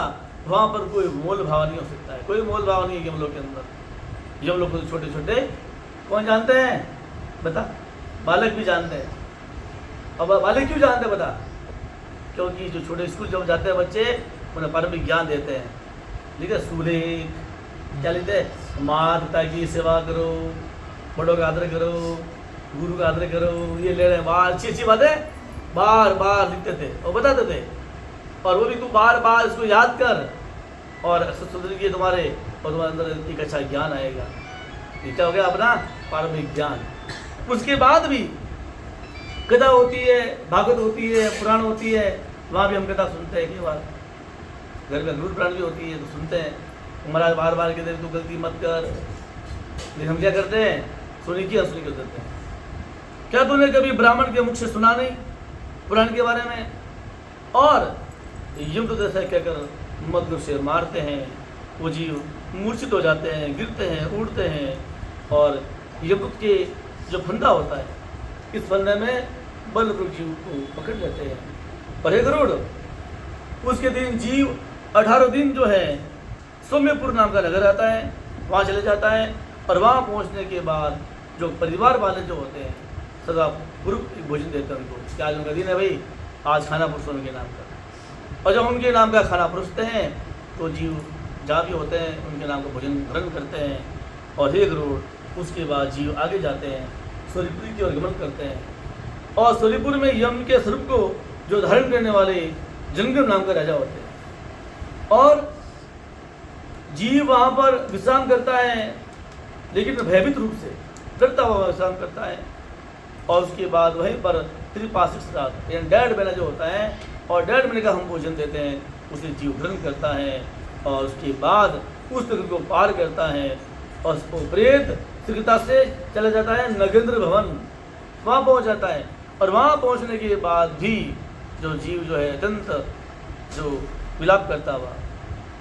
वहाँ पर कोई मोल भाव नहीं हो सकता है कोई मोल भाव नहीं है यम लोग के अंदर। यम लोग को छोटे छोटे कौन जानते हैं बता बालक भी जानते हैं। अब बालक क्यों जानते हैं बता क्योंकि जो छोटे स्कूल जब जाते हैं बच्चे उन्हें पारंपरिक ज्ञान देते हैं ठीक है सूले क्या लिखते हैं माँ पिता की सेवा करो बड़ों का आदर करो गुरु का आदर करो ये ले रहे हैं बार अच्छी बातें बार बार लिखते थे और बताते थे और वो भी तू बार बार इसको याद कर और अक्सर सुधरेगी तुम्हारे और तुम्हारे अंदर एक अच्छा ज्ञान आएगा। ये क्या हो गया अपना पारंपरिक ज्ञान। उसके बाद भी कथा होती है भागवत होती है पुराण होती है वहाँ भी हम कथा सुनते हैं कई बार घर में गुरु पुराण भी होती है तो सुनते हैं महाराज बार बार कहते हैं तू गलती मत कर लेकिन हम क्या करते हैं सुनी की असुनी कर देते हैं। क्या तूने कभी ब्राह्मण के मुख से सुना नहीं पुराण के बारे में। और युद्ध जैसा क्या कर मत से मारते हैं वो जीव मूर्छित हो जाते हैं गिरते हैं उड़ते हैं और युद्ध के जो फंदा होता है इस फंदे में बलपूर्वक जीव को पकड़ लेते हैं। और हे गरुड़ उसके दिन जीव 18 दिन जो है सौम्यपुर नाम का नगर आता है, वहाँ चले जाता है। और वहाँ पहुँचने के बाद जो परिवार वाले जो होते हैं सदा पूर्व भोजन देते हैं उनको, क्या आज उनका दिन है भाई, आज खाना परोसो उनके नाम का। और जब उनके नाम का खाना परोसते हैं तो जीव जहाँ भी होते हैं उनके नाम का भोजन ग्रहण करते हैं। और हे गरुड़, उसके बाद जीव आगे जाते हैं, सूर्यपुरी की ओर गमन करते हैं। और सूर्यपुर में यम के स्वरूप को जो धारण करने वाले जनगम नाम का राजा होते हैं। और जीव वहाँ पर विश्राम करता है, लेकिन भयभीत रूप से डरता हुआ विश्राम करता है। और उसके बाद वहीं पर त्रिपाशिक श्राद्ध यानी 1.5 महीना जो होता है और 1.5 महीने का हम भोजन देते हैं, उसे जीव ग्रहण करता है। और उसके बाद उस नगर को पार करता है और उसको प्रेत शीघ्रता से चला जाता है नगेंद्र भवन, वहाँ पहुँच जाता है। और वहाँ पहुँचने के बाद भी जो जीव जो है अत्यंत जो विलाप करता हुआ,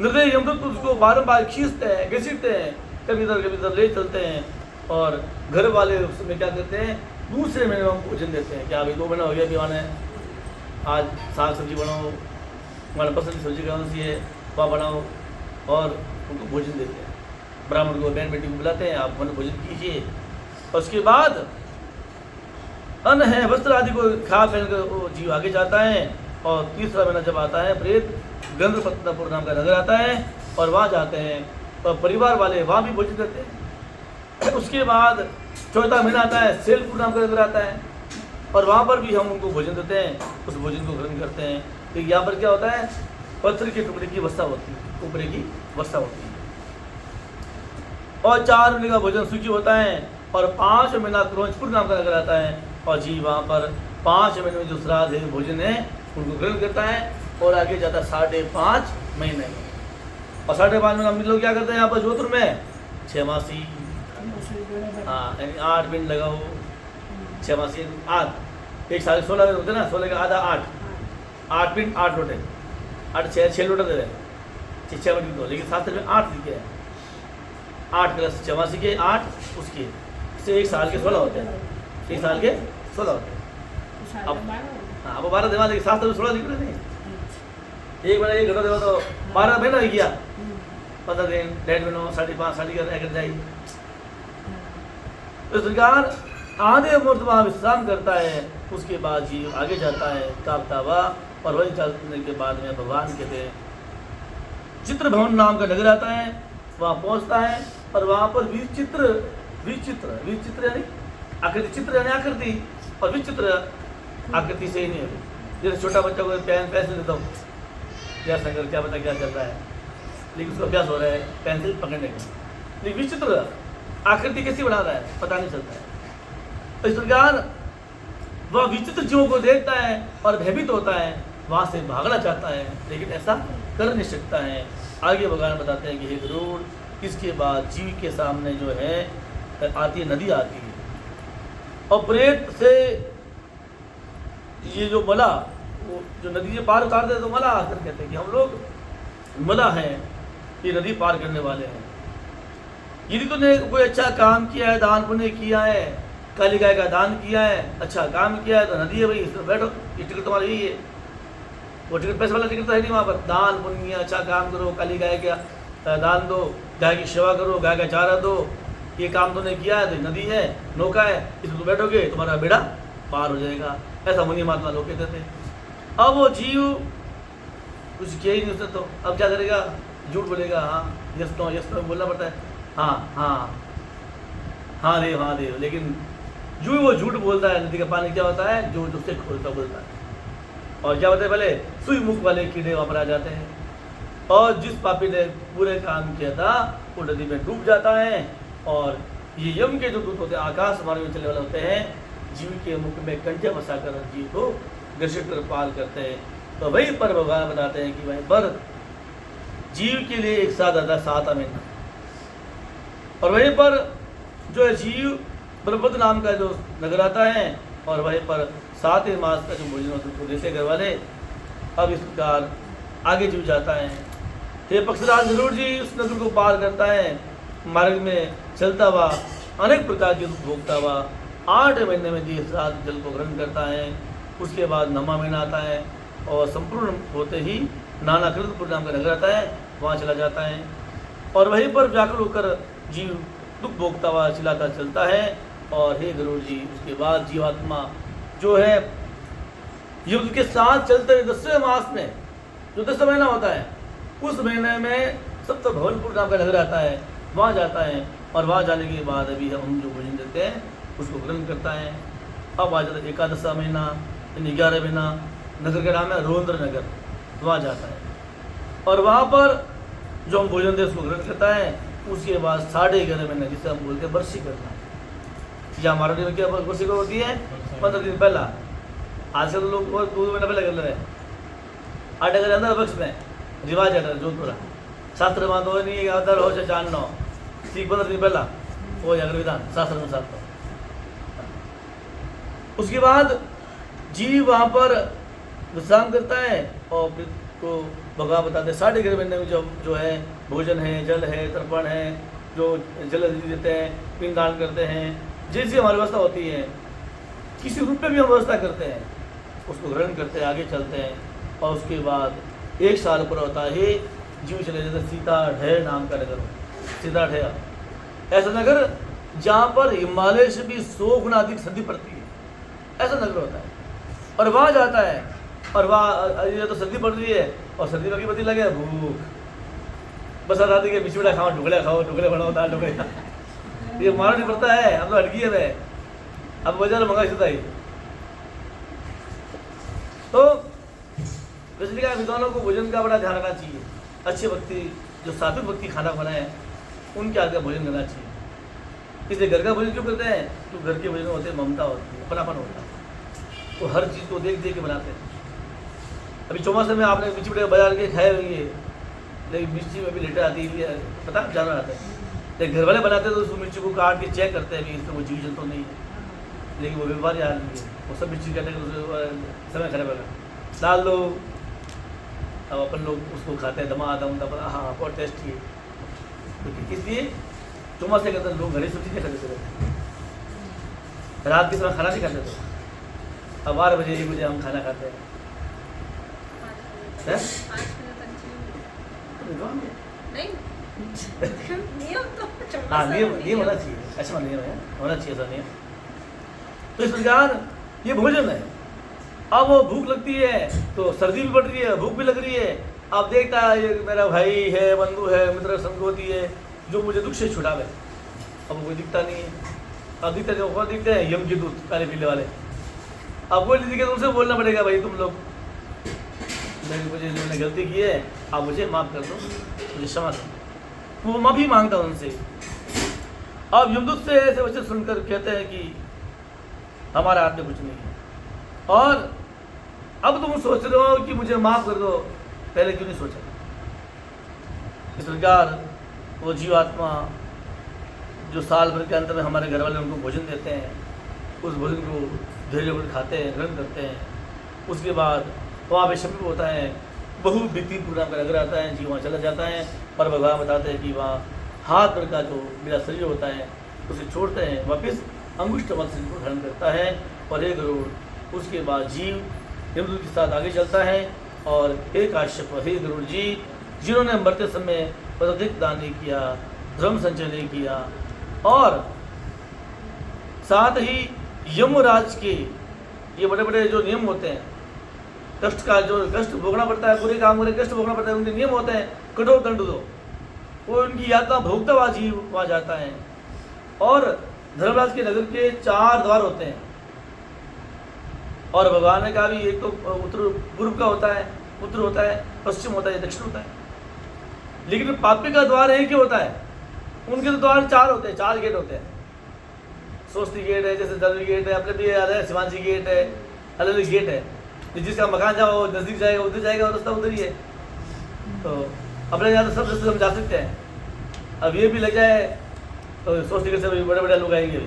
निर्दयी यमदूत उसको बारंबार खींचते हैं, घसीटते हैं, कभी इधर ले चलते हैं। और घर वाले उस समय क्या करते हैं, दूसरे महीने में भोजन देते हैं। क्या अभी 2 महीना हो गया, अभी आज साग सब्जी बनाओ, हमारा पसंद की सब्जी कौन सी है वह बनाओ, और उनको भोजन देते हैं। ब्राह्मण को बहन बेटी को बुलाते हैं, आप मन भोजन कीजिए। और उसके बाद अन्न है वस्त्र आदि को खा पहन कर वो जीव आगे जाता है। और तीसरा महीना जब आता है, प्रेत गंधपत्नापुर नाम का नगर आता है और वहाँ जाते हैं और परिवार वाले वहाँ भी भोजन देते हैं। उसके बाद चौथा महीना आता है, सेलपुर नाम का नगर आता है और वहाँ पर भी हम उनको भोजन देते हैं, उस भोजन को ग्रहण करते हैं। तो यहाँ पर क्या होता है, पत्थर के टुकड़े की वर्षा होती है, टुकड़े की वर्षा होती है। और 4 महीने का भोजन सूखी होता है। और 5 महीना क्रोंचपुर नाम का नगर आता है और जी वहाँ पर 5 महीने में जो श्राद्ध है भोजन है उनको ग्रहण करता है और आगे जाता है 5.5 महीने में। और 5.5 महीने हम लोग क्या करते हैं यहाँ पर जोधपुर में, 6 मासी, हाँ यानी 8 दिन लगाओ, 6 मासी 8, 1 साल 16 दिन होते ना, 16 का आधा 8 दिन 8 लोटे, 8 6 लोटे दे रहे हैं, 6 मिनट दो, लेकिन 7 में 8 लिखे हैं, 8 प्लस 6 मासी के 8 उसके से 1 साल के 16 होते हैं, 1 साल के 16 होते हैं। अब हाँ वो 12 देवा, लेकिन 7 में 16 लिख रहे नहीं, एक महीना एक घटो देवा तो 12 महीना हो गया, 15 दिन 1.5 महीनों 5.5 साढ़े जाएगी। इस प्रकार आधे मुहूर्त वहाँ विश्राम करता है। उसके बाद जीव आगे जाता है कांपता हुआ और वहीं चलने के बाद में भगवान कहते हैं चित्र भवन नाम का नगर आता है, वहाँ पहुँचता है और वहाँ पर विचित्र यानी आकृति, चित्र यानी आकृति, और विचित्र आकृति से ही नहीं है। जैसे छोटा बच्चा को पेंसिल देता हूँ, क्या संगर क्या पता क्या चल रहा है, लेकिन उसको अभ्यास हो रहा है पेंसिल पकड़ने का, लेकिन विचित्र आकृति कैसी बना रहा है पता नहीं चलता है। तो इस प्रकार वह विचित्र जीवों को देखता है और भयभीत होता है, वहाँ से भागना चाहता है, लेकिन ऐसा कर नहीं सकता है। आगे भगवान बताते हैं कि हे गरुड़, इसके बाद जीव के सामने जो है आती है नदी आती है और प्रेत से ये जो मला, वो जो नदी से पार उतार दे तो मला आकर कहते हैं कि हम लोग मला हैं, ये नदी पार करने वाले हैं। यदि तूने कोई अच्छा काम किया है, दान पुण्य किया है, काली गाय का दान किया है, अच्छा काम किया है, तो नदी है भाई, इसमें बैठो, ये टिकट तुम्हारा यही है। वो टिकट पैसे वाला टिकट तो है नहीं वहाँ पर। दान पुण्य अच्छा काम करो, काली गाय का दान दो, गाय की सेवा करो, गाय का चारा दो, ये काम तुमने किया है तो नदी है, नौका है, इसमें तुम बैठोगे तुम्हारा बेड़ा पार हो जाएगा। ऐसा मुनि महात्मा लोग कहते थे। अब वो जीव कुछ किया ही नहीं उसने, तो अब क्या करेगा, झूठ बोलेगा, हाँ यस नो बोलना पड़ता है, हाँ देव, लेकिन जो वो झूठ बोलता है नदी का पानी क्या होता है, जो उससे खोलता बोलता है। और क्या होता है, पहले सुई मुख वाले कीड़े वहाँ पर आ जाते हैं और जिस पापी ने पूरे काम किया था वो नदी में डूब जाता है। और ये यम के जो दूत होते हैं आकाश मार्ग में चलने वाले होते हैं, जीव के मुख में कंठे बसा कर जीव को घसीट कर पार करते हैं। तो वहीं पर भगवान बताते हैं कि वहीं पर जीव के लिए एक साथ आता 7 महीना, और वहीं पर जो है जीव ब्रह्मपद नाम का जो नगर आता है और वहीं पर 7 मास का जो भोजन होता है उसको देते घर वाले। अब इस प्रकार आगे जीव जाता है। हे पक्षराज गरुड़ जी उस नगर को पार करता है, मार्ग में चलता हुआ अनेक प्रकार के दुख भोगता हुआ 8 महीने में जी रात जल को ग्रहण करता है। उसके बाद 9वां महीना आता है, और संपूर्ण होते ही नानाकृतपुर नाम का नगर आता है, वहाँ चला जाता है और वहीं पर व्याकुल होकर जीव दुख भोगता हुआ चिल्लाता चलता है। और हे गरुड़ जी, उसके बाद जीवात्मा जो है युद्ध के साथ चलते हुए 10वें मास में जो 10 महीना होता है, उस महीने में सप्त भवनपुर नाम का नगर आता है, वहाँ जाता है और वहाँ जाने के बाद अभी हम जो भोजन देते हैं उसको ग्रहण करता है। अब आ जाता है 11वां महीना, यानी 11 महीना, नगर का नाम है रोन्द्र नगर, वहाँ जाता है और वहाँ पर जो हम भोजन दे उसको ग्रहण करता है। उसके बाद 11.5 महीना, जिसे हम बोलते हैं बरसी करना, या हमारा दिन क्या बरसी को होती है 15 दिन पहला। आजकल तो लोग 2 महीना पहले कर ले रहे हैं। 8 अगर अंदर पक्ष में रिवाज है जोधपुरा शास्त्र में तो नहीं अंदर हो चाहे 9 ठीक 15 दिन पहला वो अगर विधान शास्त्र अनुसार। तो उसके बाद जीव वहाँ पर विश्राम करता है और फिर को भगवान बताते हैं 11.5 महीने में जो है भोजन है, जल है, तर्पण है, जो जल देते हैं, पिंडदान करते हैं, जैसी हमारी व्यवस्था होती है, किसी रूप में भी हम व्यवस्था करते हैं, उसको ग्रहण करते हैं, आगे चलते हैं। और उसके बाद 1 साल पूरा होता है, जीव चले जाते हैं सीताढ़ नाम का नगर, सीताढ़ ऐसा नगर जहाँ पर हिमालय से भी 100 गुना अधिक सर्दी पड़ती है, ऐसा नगर होता है। और वहाँ जाता है और वहाँ ये तो सर्दी पड़ रही है और सर्दी में पति लगे भूख, बस रात के बिछुड़ा खाओ, ढुकले बनाओ, दाल ढुकले, ये मारा नहीं पड़ता है, हम तो हटकी है मैं, अब वजह मंगा सकता ही। तो इसलिए कहा विद्वानों को भोजन का बड़ा ध्यान रखना चाहिए। अच्छे व्यक्ति जो सात्विक व्यक्ति खाना बनाए उनके हाथ का भोजन करना चाहिए। इसलिए घर का भोजन क्यों करते हैं? तो घर के भोजन होते हैं ममता होती है, अपनापन होता है, तो हर चीज़ को देख देख के बनाते हैं। अभी चौमासे में आपने मिर्ची बड़े बाजार के खाए हुए, लेकिन मिर्ची में भी लेटर आती है, पता जानवर आता है, लेकिन घर वाले बनाते हैं तो उसको मिर्ची को काट के चेक करते हैं भी इसमें वो जीव जंतु तो नहीं है, लेकिन वो व्यापारी आ रही है, वो सब मिर्ची करने का समय खराब होगा, डाल दो। अब अपन लोग उसको खाते हैं दमा आता उनका, हाँ बहुत टेस्टी है। तो इसलिए चौमासे के अंदर लोग घरे सब्जी नहीं खाते थे, रात के समय खाना नहीं खाते थे। अब 12 बजे 1 बजे हम खाना खाते हैं। हाँ नियम होना चाहिए, ऐसा नियम है, होना चाहिए ऐसा नियम। तो इस प्रकार ये भोजन है। अब वो भूख लगती है तो सर्दी भी पड़ रही है, भूख भी लग रही है। अब देखता है ये मेरा भाई है, बंधु है, मित्र संग होती है जो मुझे दुख से छुड़ावे। अब कोई दिखता नहीं है, अब दिखते हैं यम के दूत काले पीले वाले। अब कोई नहीं दिखे तो उनसे बोलना पड़ेगा, भाई तुम लोग मैंने गलती की है, आप मुझे माफ़ कर दो, मुझे क्षमा करो। वो माफ़ी मांगता उनसे। अब यमदूत से ऐसे वचन सुनकर कहते हैं कि हमारे हाथ में कुछ नहीं है, और अब तुम सोच रहे हो कि मुझे माफ़ कर दो, पहले क्यों नहीं सोचा? इस प्रकार वो जीवात्मा जो साल भर के अंत में हमारे घर वाले उनको भोजन देते हैं, उस भोजन को धीरे खाते हैं, ग्रहण करते हैं। उसके बाद वहाँ पे शब्द होता है, बहु बीतीपुर नाम का नगर आता है, जी वहाँ चला जाता है। पर भगवान बताते हैं कि वहाँ हाथ भर का जो मेरा शरीर होता है उसे छोड़ते हैं, वापस अंगुष्ठ मत शरीर को धारण करता है। और हे गरुड़, उसके बाद जीव यमदूत के साथ आगे चलता है। और हे काश्यप, हे गरुड़ जी, जिन्होंने मरते समय पदाधिक दान नहीं किया, धर्म संचय नहीं किया, और साथ ही यमराज के ये बड़े बड़े जो नियम होते हैं, कष्ट का जो कष्ट भोगना पड़ता है, बुरे काम करे कष्ट भोगना पड़ता है, उनके नियम होते हैं, कठोर दंड दो, वो उनकी यातना भोगता हुआ जीव वहाँ जाता है। और धर्मराज के नगर के 4 द्वार होते हैं, और भगवान ने कहा भी एक तो उत्तर पूर्व का होता है, उत्तर होता है, पश्चिम होता है, दक्षिण होता है, लेकिन पापी का द्वार एक ही होता है। उनके तो द्वार 4 होते हैं, 4 गेट होते हैं। सोस्ती गेट है, जैसे दलवी गेट है, अपने भी याद है शिवांशी गेट है, अलग अलग गेट है। जिसका मकान जाओ नज़दीक जाएगा उधर जाएगा, रास्ता उधर ही है। तो अपने यहाँ तो सब रास्ते हम जा सकते हैं। अब ये भी लग जाए तो सोस्ती गेट से बड़े बड़े लोग आएंगे,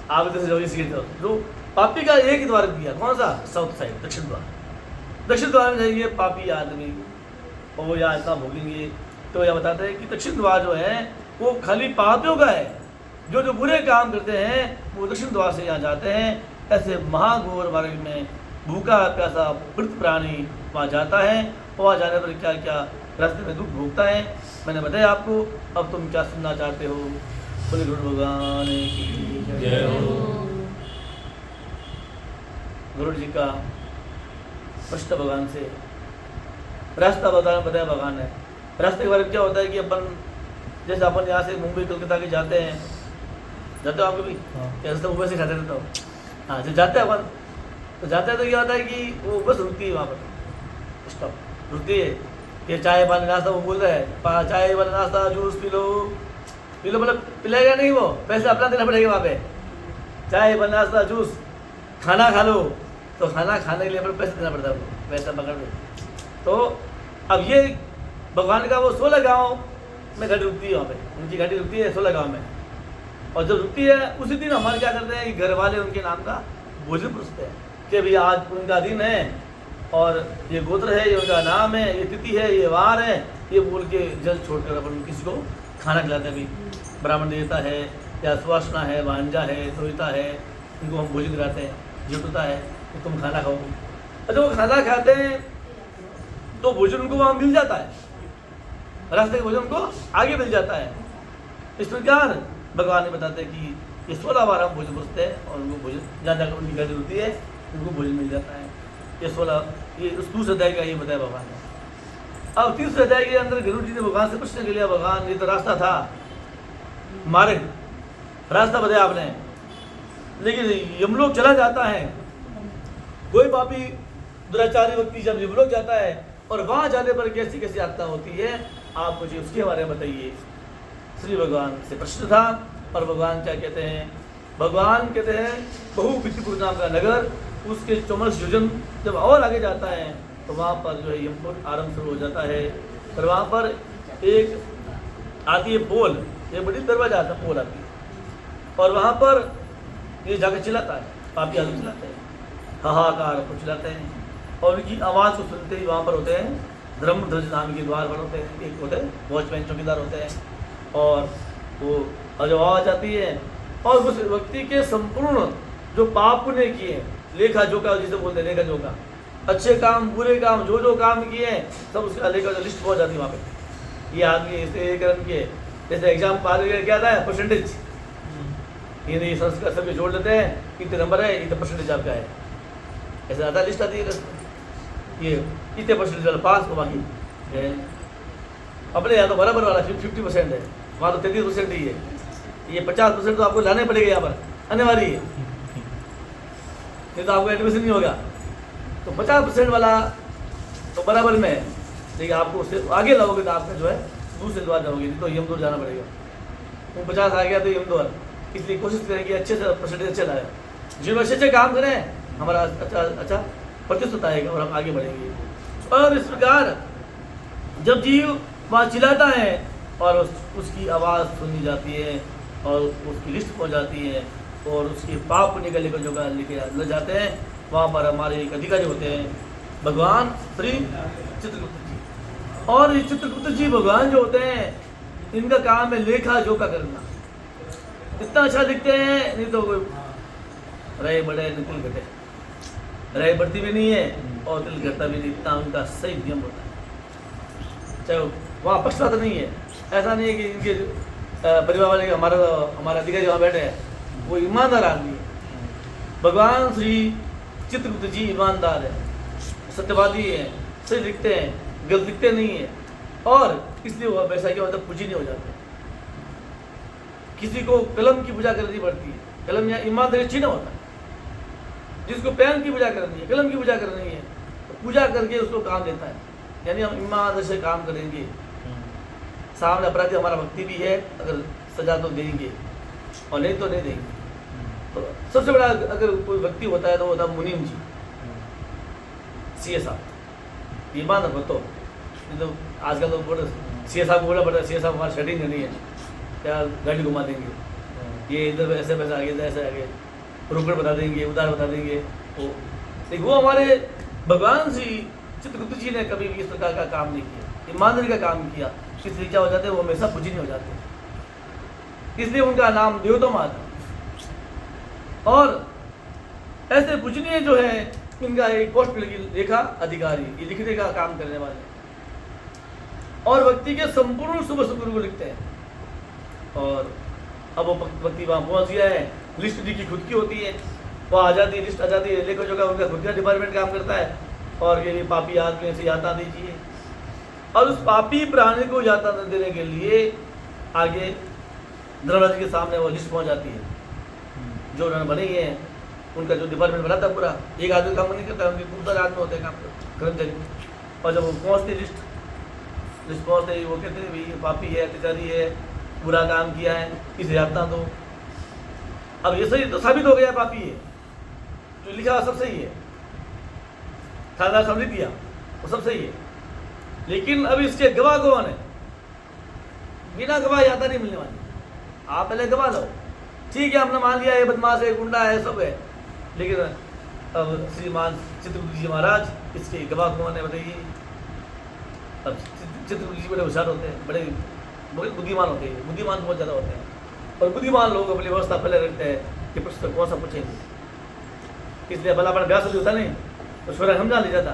आप इधर से जाओ इस गेट जो पापी का एक ही द्वार दिया, कौन सा? साउथ साइड, दक्षिण द्वार। दक्षिण द्वार में जाएंगे पापी आदमी, और वो यहाँ इतना भोगेंगे। तो यह बताते हैं कि दक्षिण द्वार जो है वो खाली पापियों का है, जो जो बुरे काम करते हैं वो दक्षिण द्वार से यहाँ जाते हैं। ऐसे महाघोर मार्ग में भूखा प्यासा वृद्ध प्राणी वहाँ जाता है, वहाँ जाने पर क्या क्या रास्ते में दुख भोगता है, मैंने बताया आपको। अब तुम क्या सुनना चाहते हो? बोले गुरु भगवान की जय हो। गुरु जी का प्रश्न भगवान से रास्ता बताया भगवान है। रास्ते के बारे में क्या होता है कि अपन जैसे अपन यहाँ से मुंबई कलकत्ता के जाते हैं, जाते हो आप कभी? रास्ता मुंबई से खाते रहता हो। हाँ, जब जाते हैं अपन तो जाते हैं तो क्या होता है कि वो बस रुकती है वहाँ पर, स्टॉप रुकती है कि चाय पानी नाश्ता, वो बोल रहा है चाय वाला नाश्ता जूस पी लो, मतलब पिलाएगा नहीं, वो पैसे अपना देना पड़ेगा वहाँ पे। चाय वाला नाश्ता जूस, खाना खा लो, तो खाना खाने के लिए अपने पैसे देना पड़ता है, पैसा पकड़ लो। तो अब ये भगवान का वो 16 गाँव में गाड़ी रुकती है, वहाँ पे उनकी गाड़ी रुकती है 16 गाँव में। और जब रुकती है उसी दिन हमारे क्या करते हैं कि घर वाले उनके नाम का भोजन पूछते हैं कि भैया आज उनका दिन है और ये गोत्र है, ये उनका नाम है, ये तिथि है, ये वार है, ये बोल के जल छोड़कर अपन किसी को खाना खिलाते हैं। अभी ब्राह्मण देवता है या सुवासना है, भांजा है, सोहिता है, इनको हम भोजन कराते हैं, जुटता है तो तुम खाना खाओ। और जब वो खाना खाते हैं तो भोजन उनको वहाँ मिल जाता है, रास्ते के भोजन उनको आगे मिल जाता है। इस प्रकार भगवान ने बताते हैं कि ये 16 बार हम भोजन पूछते हैं और उनको भोजन जहाँ जाकर उनकी गाड़ी होती है उनको भोजन मिल जाता है। ये 16 ये उस दूसरे अध्याय का ये बताया भगवान ने। अब तीसरे अध्याय के अंदर गुरु जी ने भगवान से प्रश्न कर लिया, भगवान ये तो रास्ता था, मार्ग रास्ता बताया आपने, लेकिन यमलोक चला जाता है कोई पापी दुराचारी व्यक्ति जब यमलोक जाता है और वहाँ जाने पर कैसी कैसी यात्रा होती है, आप मुझे उसके बारे में बताइए। श्री भगवान से प्रश्न था और भगवान क्या कहते हैं? भगवान कहते हैं बहुविधपुर नाम का नगर, उसके 44 योजन जब और आगे जाता है तो वहाँ पर जो है यमपुर आरंभ शुरू हो जाता है। फिर वहाँ पर एक आती है पोल, एक बड़ी दरवाजा आता है, पोल आती है और वहाँ पर ये जाकर चिल्लाता है, पापी आदमी चिल्लाते हैं, हाहाकार को चिल्लाते हैं और उनकी आवाज़ को सुनते ही वहाँ पर होते हैं धर्मध्वज नाम के द्वार पर होते हैं, एक होते हैं वॉचमैन चौकीदार होते हैं और वो जब आवाज़ आती है और उस व्यक्ति के संपूर्ण जो पाप पुण्य किए, लेखा जोखा जिसे बोलते हैं, लेखा जोखा, अच्छे काम बुरे काम जो काम किए हैं सब उसका लेखा जो लिस्ट पहुँच जाती है वहाँ पे। ये आदमी ऐसे कर्म किए, जैसे एग्जाम पास क्या था है परसेंटेज, ये संस्कार सब जोड़ लेते हैं, इतने नंबर है, इतने परसेंटेज आपका है, ऐसे ज़्यादा लिस्ट आती है। ये इतने परसेंटेज वाला पास को, बाकी अपने यहाँ तो बराबर वाला 50% है, वहाँ तो 33% ही है। ये 50% तो आपको लाने पड़ेगा, यहाँ पर अनिवार्य है, नहीं तो आपको एडमिशन नहीं होगा। तो 50% वाला तो बराबर में है, लेकिन आपको उससे आगे लाओगे तो आपका जो है दूसरे द्वार जाओगे, नहीं तो यमदूर जाना पड़ेगा। वो 50 आ गया तो यमदूर, इसलिए कोशिश करें कि अच्छे से परसेंटेज अच्छे लाए, जो अच्छे काम करें हमारा अच्छा प्रतिशत आएगा और हम आगे बढ़ेंगे। और इस प्रकार जब जीव वहाँ चिल्लाता है और उसकी आवाज़ सुनी जाती है और उसकी लिस्ट पहुँच जाती है और उसके पाप निकलने को जो लेके ले जाते हैं, वहाँ पर हमारे एक अधिकारी होते हैं भगवान श्री चित्रगुप्त जी। और ये चित्रगुप्त जी भगवान जो होते हैं, इनका काम है लेखा जोखा करना। इतना अच्छा दिखते हैं, नहीं तो कोई रहे बड़े तिल घटे, रहे बढ़ती भी नहीं है और तिल घटता भी नहीं, इतना उनका सही नियम होता है। चाहे वहाँ पक्षपात नहीं है, ऐसा नहीं है कि इनके परिवार वाले हमारा अधिकारी वहाँ बैठे हैं, वो ईमानदार आदमी है। भगवान श्री चित्रगुप्त जी ईमानदार है, सत्यवादी है, सही लिखते हैं, गलत लिखते नहीं है और इसलिए वो वैसा क्या होता है, पूजी नहीं हो जाते। किसी को कलम की पूजा करनी पड़ती है, कलम यहाँ ईमानदारी चिन्ह होता है। जिसको पेन की पूजा करनी है, कलम की पूजा करनी है, तो पूजा करके उसको काम देता है, यानी हम ईमानदारी से काम करेंगे। सामने अपराधी हमारा भक्ति भी है, अगर सजा तो देंगे और नहीं तो नहीं देंगे। तो सबसे बड़ा अगर कोई व्यक्ति होता है तो वो होता है मुनीम जी, सीए साहब, ईमान रखो। तो आजकल तो बोले सीए साहब को बोला पड़ता है, सीए साहब हमारी सेटिंग नहीं है, क्या गाड़ी घुमा देंगे, ये इधर ऐसे पैसे आगे ऐसे आगे, रोकड़ बता देंगे, उधार बता देंगे। तो लेकिन वो हमारे भगवान श्री चित्रगुप्त जी ने कभी भी इस प्रकार का काम नहीं किया, ईमानदारी का काम किया। इसलिए क्या हो जाते हैं, वो हमेशा पूजनीय हो जाते हैं, इसलिए उनका नाम देवोत्तम आता है। और ऐसे पूजनीय जो है इनका एक पोस्ट पे लगी लेखा अधिकारी, ये लिखने का काम करने वाले, और व्यक्ति के संपूर्ण शुभ शुभ को लिखते हैं। और अब वो व्यक्ति वहाँ पहुँच गया है, लिस्ट की खुद की होती है, वो आ जाती है, लिस्ट आ जाती है, लेखक जो का उनका खुद का डिपार्टमेंट काम करता है, और ये पापी आदमी से यातना दीजिए। और उस पापी प्राणी को यातना देने के लिए आगे धर्मराज के सामने वो लिस्ट पहुँच जाती है, जो उन्होंने बनी है, उनका जो डिपार्टमेंट बना था पूरा, एक आदमी काम नहीं करता, उनके खूब सारे आदमी होते हैं काम कर्मचारी। और जब वो पहुँचते लिस्ट पहुँचते वो कहते हैं भाई ये पापी है, अत्याचारी है, बुरा काम किया है, इसे यातना दो। अब ये सही तो साबित हो गया पापी है, जो लिखा सब सही है, थानेदार समझ दिया वो सब सही है, लेकिन अब इसके गवाह कौन है? बिना गवाह यातना नहीं मिलने वाली। आप पहले गवाह लो, ठीक है, हमने मान लिया ये बदमाश है, गुंडा है, सब है, लेकिन अब श्रीमान चित्रगुप्त जी महाराज इसके गवाह कौन है बताइए? अब चित्रगुप्त जी बड़े होशियार होते हैं, बड़े बुद्धिमान होते हैं, बुद्धिमान बहुत ज़्यादा होते हैं, और बुद्धिमान लोग अपनी व्यवस्था पहले रखते हैं कि प्रश्न कौन सा पूछेंगे, इसलिए भला बड़ा ब्यास होता नहीं तो स्वरा समझा ले जाता,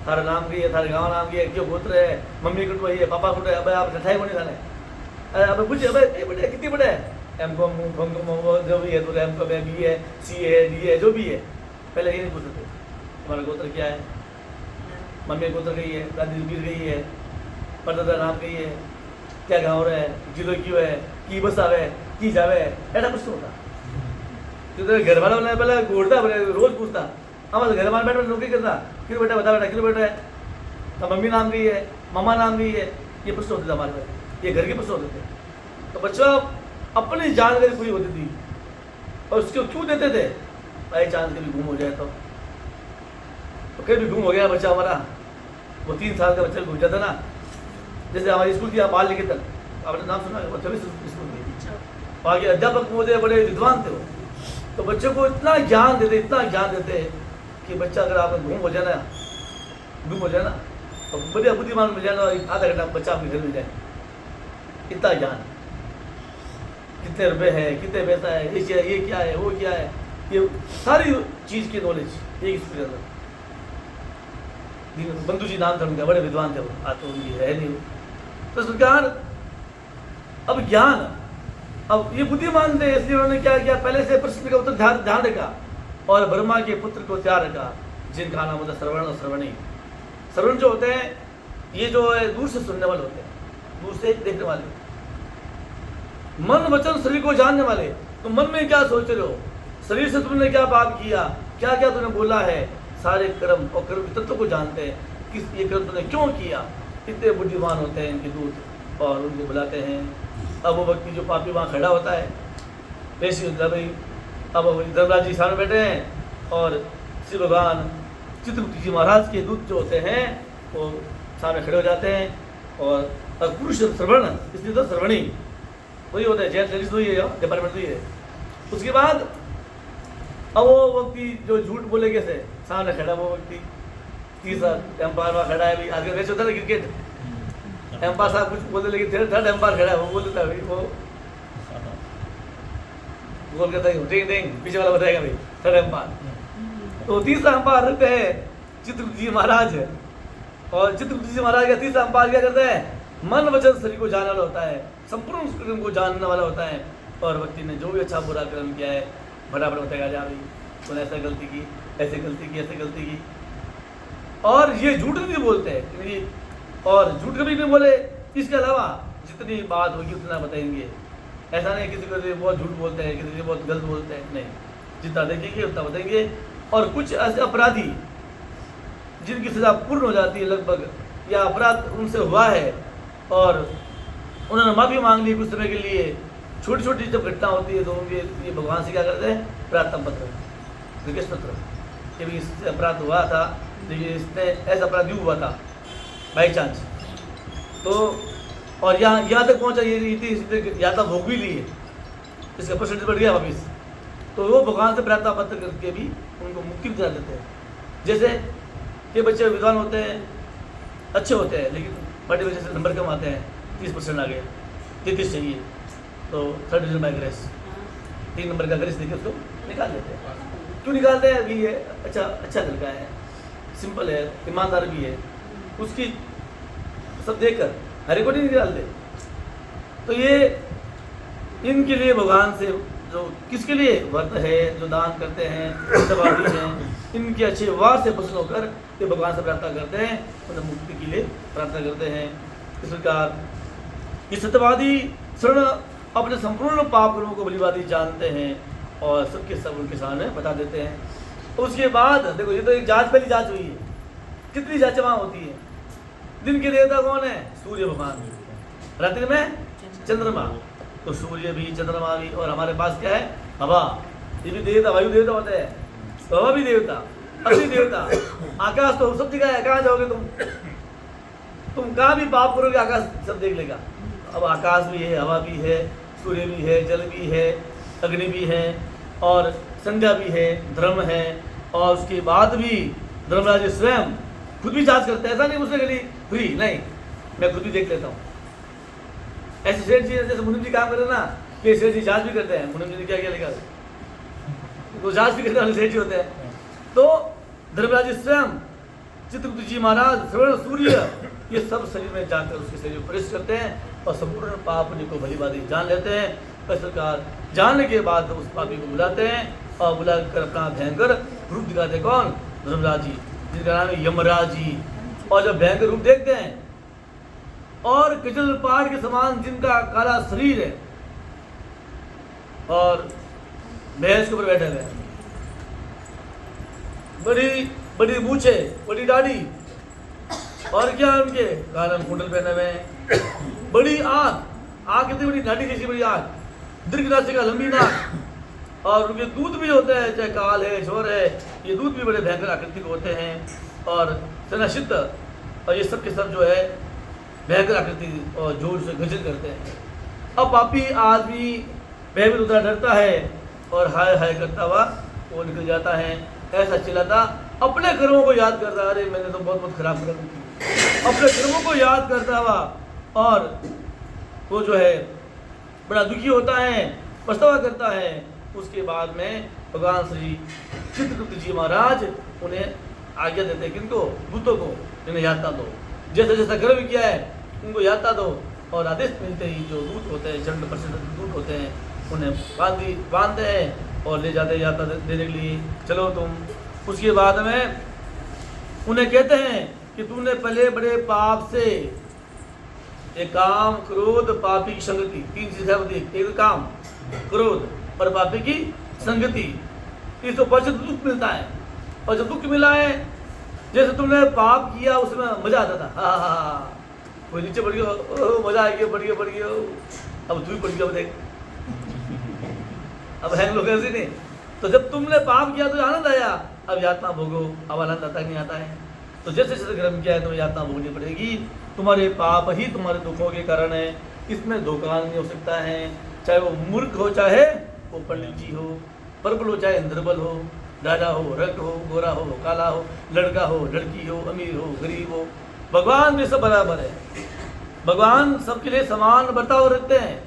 थारा नाम की है, थारे गाँव नाम की है, क्यों गोत्र है, मम्मी कुट वही है, पापा कुट है, अब आप मिठाई को नहीं खाने, अब पूछे अब ये बड़े कितनी बड़े है, M.Com जो भी है, तो M.Com है, B है, C है, D है, जो भी है, पहले ये नहीं पूछते तुम्हारा गोत्र क्या है, मम्मी गोत्र गई है, दादी गिर गई है, परदादा नाम गई है, क्या गाँव है, जिलो क्यों है, की बस आवे, की जावे, ऐसा कुछ होता। तो घर वाला ने पहले घूरता, रोज पूछता, हमारे घर वाले बैठ नौकरी करता, क्यों बेटा बता बेटा क्यों बेटा है, तो मम्मी नाम गई है, मामा नाम गई है, ये प्रश्न होते थे हमारे में, ये घर के प्रश्न होते थे। तो बच्चा अपनी जानकारी पूरी होती थी, और उसको क्यों देते थे? बाई चांस कभी गुम हो जाए तो कभी गुम हो गया बच्चा हमारा, वो 3 साल का बच्चा घूम जाता ना, जैसे हमारी स्कूल थी बाल निकेतन, आपने नाम सुना, बच्चा स्कूल थी, वहाँ के अध्यापक महोदय बड़े विद्वान थे वो, तो बच्चों को इतना ज्ञान देते कि बच्चा अगर आप गुम हो जाए ना तो बढ़िया बुद्धिमान मिल जाए ना, आधा घंटा बच्चा आपके घर मिल जाए, इतना ज्ञान, कितने रुपए है, कितने पैसा है, ये क्या है, वो क्या है, ये सारी चीज़ की नॉलेज एक स्कूल के अंदर। बंधु जी नाम था उनका, बड़े विद्वान थे वो, आज तो उनकी है नहीं। तो सरकार अब ज्ञान, अब ये बुद्धिमान थे, इसलिए उन्होंने क्या किया, पहले से प्रश्न का उत्तर ध्यान रखा, और ब्रह्मा के पुत्र को तैयार रखा, जिनका नाम होता है श्रवण और श्रवणी। श्रवण जो होते हैं, ये जो है दूर से सुनने वाले होते हैं, दूर से देखने वाले, मन वचन शरीर को जानने वाले। तो मन में क्या सोच रहे हो, शरीर से तुमने क्या पाप किया, क्या क्या तुमने बोला है, सारे कर्म और कर्म तत्व को जानते हैं, किस ये कर्म तुमने क्यों किया। इतने बुद्धिमान होते हैं इनके दूत, और उनको बुलाते हैं। अब वो व्यक्ति जो पापी वहाँ खड़ा होता है, ऐसी होता भाई, अब धर्मराज जी सामने बैठे हैं, और श्री भगवान चित्रगुप्त जी महाराज के दूत जो होते हैं वो सामने खड़े हो जाते हैं, और पुरुष श्रवण, इसलिए तो श्रवणी वही होता है, जेल जलिस वही है, डिपार्टमेंट वही है। उसके बाद अब वो व्यक्ति जो झूठ बोले कैसे, सामने खड़ा वो व्यक्ति, तीसरा एम्पायर वहाँ खड़ा है, भाई आजकल मैच होता है ना क्रिकेट, एम्पायर साहब कुछ बोलते, लेकिन थर्ड एम्पायर खड़ा है, वो बोल देता है भाई, वो गोल करता है, टिंग टिंग, पीछे वाला बताएगा भाई थर्ड एम्पायर। तो तीसरा एम्पायर रखते हैं चित्रगुप्त जी महाराज, और चित्रगुप्त जी महाराज का तीसरा एम्पायर क्या करता है, मन वचन शरीर को जानने वाला होता है, संपूर्ण कर्म को जानने वाला होता है, और व्यक्ति ने जो भी अच्छा बुरा कर्म किया है फटाफट बताएगा, जा भाई तूने ऐसा गलती की, ऐसे गलती की, ऐसे गलती की। और ये झूठ नहीं बोलते हैं, और झूठ कभी नहीं बोले, इसके अलावा जितनी बात होगी उतना बताएंगे। ऐसा नहीं किसी को बहुत झूठ बोलते हैं, किसी को बहुत गलत बोलते हैं, नहीं, जितना देखेंगे उतना बताएंगे। और कुछ ऐसे अपराधी जिनकी सजा पूर्ण हो जाती है लगभग, या अपराध उनसे हुआ है और उन्होंने माफ़ी मांग ली कुछ समय के लिए, छोटी छोटी जब घटना होती है तो ये भगवान से क्या करते हैं, प्रार्थना पत्र, रिक्वेस्ट पत्र, कि भी इससे अपराध हुआ था, देखिए इसने ऐसा अपराध क्यों हुआ था बाई चांस, तो और यहाँ तक पहुँचा, ये यात्रा भोग भी ली है, इसका परसेंटेज बढ़ गया वापिस, तो वो भगवान से प्रार्थना पत्र करके भी उनको मुक्ति दिला देते हैं। जैसे ये बच्चे विद्वान होते हैं, अच्छे होते हैं, लेकिन बड़े बच्चे से नंबर कम आते हैं, 30% आ गए, 33 चाहिए, तो 3rd division by grace, 3 number का ग्रेस देके उसको निकाल देते हैं। क्यों निकालते हैं? अभी ये अच्छा लड़का है, सिंपल है, ईमानदार भी है, उसकी सब देखकर हर एक को नहीं निकालते। तो ये इनके लिए भगवान से जो किसके लिए व्रत है, जो दान करते हैं, सत्यवादी हैं, इनके अच्छे व्यवहार से प्रसन्न होकर ये भगवान से प्रार्थना करते हैं, उन्हें मुक्ति के लिए प्रार्थना करते हैं। इस प्रकार ये सत्यवादी शरण अपने संपूर्ण पाप कर्मों को भलीभांति जानते हैं और सबके सब उनके सामने बता देते हैं। उसके बाद देखो, ये तो एक जांच, पहली जांच हुई है। कितनी जांचें वहाँ होती है? दिन के देवता कौन है? सूर्य भगवान। रात्रि में चंद्रमा। तो सूर्य भी, चंद्रमा भी, और हमारे पास क्या है? हवा। ये भी देवता, वायु देवता होते हैं, तो हवा भी देवता, अग्नि देवता, आकाश तो सब जगह है। कहाँ जाओगे तुम कहाँ भी पाप करोगे, आकाश सब देख लेगा। अब आकाश भी है, हवा भी है, सूर्य भी है, जल भी है, अग्नि भी है, और संध्या भी है, धर्म है, और उसके बाद भी धर्मराज स्वयं खुद भी जांच करते हैं। ऐसा नहीं मुझसे गली फ्री, नहीं, मैं खुद भी देख लेता हूँ। ऐसे सेठ जी जैसे मुनिम जी काम करे ना, कि सेठ जी जांच भी करते हैं। मुनिम जी ने क्या क्या लिखा, वो जांच भी करने वाले सेठ जी होते हैं। तो धर्मराज स्वयं, चित्रगुप्त जी महाराज, श्रवण, सूर्य, ये सब शरीर में जाकर उसके शरीर में प्रवेश करते हैं और संपूर्ण पाप को भलीभांति जान लेते हैं। इस प्रकार जानने के बाद उस पापी को बुलाते हैं और बुलाकर अपना भयंकर रूप दिखाते। कौन? धर्मराज जी, जिनका नाम है यमराज जी। और जब भयंकर रूप देखते हैं और कजल पहाड़ के समान जिनका काला शरीर है और भैंस के ऊपर बैठे हुए, बड़ी बड़ी मूछे, बड़ी दाढ़ी, और क्या उनके काला कुंडल पहने हुए, बड़ी आँख कितनी बड़ी, नाटी जैसी बड़ी आँख, दीर्घ नासिका, लंबी नाक, और उनके दूध भी होते हैं, चाहे काल है, छोर है, ये दूध भी बड़े भयंकर आकृति के होते हैं, और सेनाशित, और ये सब के सब जो है भयंकर आकृति और जोर से गर्जन करते हैं। अब पापी आदमी भयभीत होता, डरता है और हाय हाय करता हुआ वो निकल जाता है। ऐसा चिल्लाता, अपने कर्मों को याद करता, अरे मैंने तो बहुत बहुत खराब कर्म की, अपने कर्मों को याद करता हुआ, और वो जो है बड़ा दुखी होता है, पछतावा करता है। उसके बाद में भगवान श्री चित्रगुप्त जी महाराज उन्हें आज्ञा देते हैं, किनको? दूतों को, इन्हें यातना दो, जैसा जैसा कर्म किया है उनको यातना दो। और आदेश मिलते ही जो दूत होते हैं, चंड प्रसिद्ध दूत होते हैं, उन्हें बांधते हैं और ले जाते हैं यातना देने के लिए, चलो तुम। उसके बाद में उन्हें कहते हैं कि तुमने पहले बड़े पाप से, एक काम, क्रोध, पापी की संगति, तीन चीजें होती है। एक काम, क्रोध, और पापी की संगति, इसको पर दुख मिलता है। और जब दुख मिला है, जैसे तुमने पाप किया उसमें मजा आता था, हाँ हाँ हाँ, कोई नीचे पड़ गया, मजा आ गया, बढ़ गया, अब तू ही पड़ गया, देख अब है लोग ऐसे नहीं। तो जब तुमने पाप किया तो आनंद आया, अब यातना भोगो, अब आनंद आता नहीं आता है। तो जैसे जैसे कर्म किया है तुम्हें यातना भोगनी पड़ेगी। तुम्हारे पाप ही तुम्हारे दुखों के कारण है, इसमें धोखा नहीं हो सकता है। चाहे वो मूर्ख हो, चाहे वो पंडित जी हो, प्रबल हो चाहे दुर्बल हो, राजा हो, रक्त हो, गोरा हो, काला हो, लड़का हो, लड़की हो, अमीर हो, गरीब हो, भगवान में सब बराबर है। भगवान सबके लिए समान बर्ताव रखते हैं।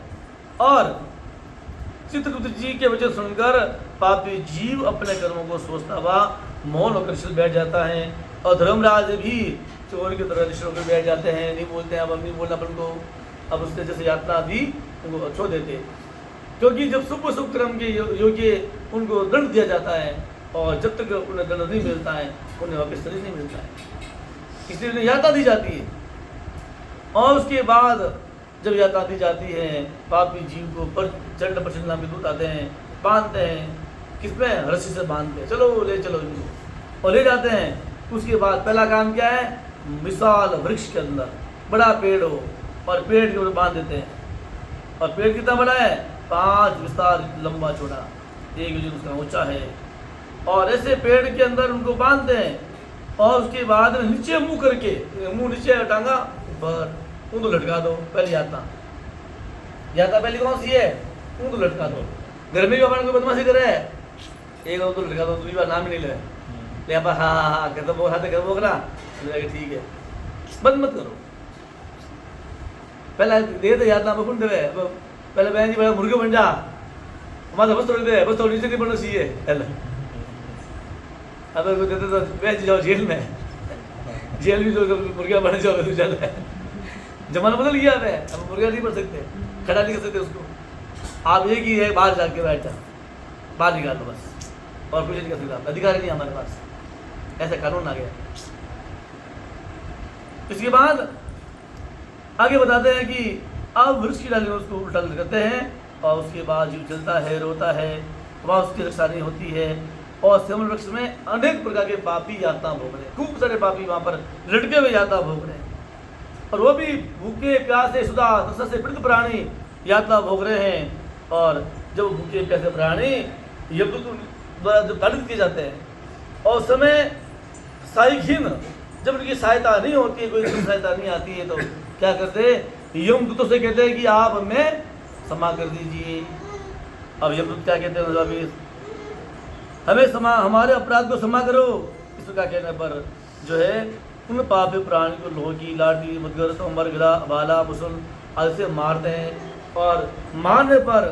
और चित्रगुप्त जी के वचन सुनकर पापी जीव अपने कर्मों को सोचता हुआ मौन होकर शिल बैठ जाता है। और धर्मराज भी चोर की तरह ऋषियों पर बैठ जाते हैं, नहीं बोलते हैं, अब नहीं बोलना अपन को। अब उसने जैसे यातना दी उनको छोड़ देते, क्योंकि जब शुभ शुभ कर्म के योग्य उनको दंड दिया जाता है, और जब तक उन्हें दंड नहीं मिलता है उन्हें वापस शरीर नहीं मिलता है, इसलिए उन्हें यातना दी जाती है। और उसके बाद जब यातना दी जाती है, पापी जीव को पर चंड प्रचंड नाम के दूत आते हैं, बांधते हैं, किसमें? रस्सी से बांधते हैं, चलो ले चलो इनको, और ले जाते हैं। उसके बाद पहला काम क्या है? विशाल वृक्ष के अंदर बड़ा पेड़ हो, और पेड़ के ऊपर बांध देते हैं। और पेड़ कितना बड़ा है? 5 विस्तार लंबा चौड़ा, 1 योजन उसका ऊंचा है। और ऐसे पेड़ के अंदर उनको बांधते हैं, और उसके बाद नीचे मुंह करके, मुंह नीचे टांगा ऊपर, ऊँट लटका दो। पहली यातना पहली कौन सी है? ऊँट लटका दो। घर में भी अपन को बदमाशी करे, एक ऊँट लटका दो, दूसरी बार नाम ही नहीं ले, हाँ हाँ हाँ कहते वो खाते कर वो ना, ठीक है, बंद मत करो। पहले दे दे यातना बकुन देवे, पहले बहन जी बड़ा मुर्गे बन जा, हमारा बस थोड़ी दे, बस थोड़ी नीचे नहीं बनना चाहिए। अब वो देते तो बैठ जाओ जेल में, जेल भी जो मुर्गा बन जाओ तो ज़्यादा है। जमाना बदल गया है, अब मुर्गा नहीं बन सकते, खड़ा नहीं कर सकते उसको। आप एक ही है, बाहर जाके बैठ जाओ, बाहर निकाल दो बस, और कुछ नहीं कर सकता, अधिकार नहीं हमारे पास, ऐसा कानून आ गया। इसके बाद आगे बताते हैं कि अब वृक्ष की डाली में उसको उल्टा करते हैं और उसके बाद जीव चलता है, रोता है, वहाँ उसकी रक्षा नहीं होती है। और सेमल वृक्ष में अनेक प्रकार के पापी यातना भोग रहे हैं, खूब सारे पापी वहाँ पर लटके हुए यातना भोग रहे हैं, और वो भी भूखे प्यासे सुधा तृष्णा से पीड़ित प्राणी यातना भोग रहे हैं। और जब भूखे प्यासे प्राणी यमदूत द्वारा जब ताड़ित किए जाते हैं और समय साइखीन जब उनकी सहायता नहीं होती है, कोई सहायता नहीं आती है, तो क्या करते हैं, यमदूतों से कहते हैं कि आप हमें क्षमा कर दीजिए। अब यमदूत क्या कहते हैं, अभी हमें क्षमा, हमारे अपराध को क्षमा करो। इसका कहने पर जो है उन पापी प्राणी को लोहे की लाठी, मुदगर, तोमर, गदा, भाला, मुसल आदि से मारते हैं, और मारने पर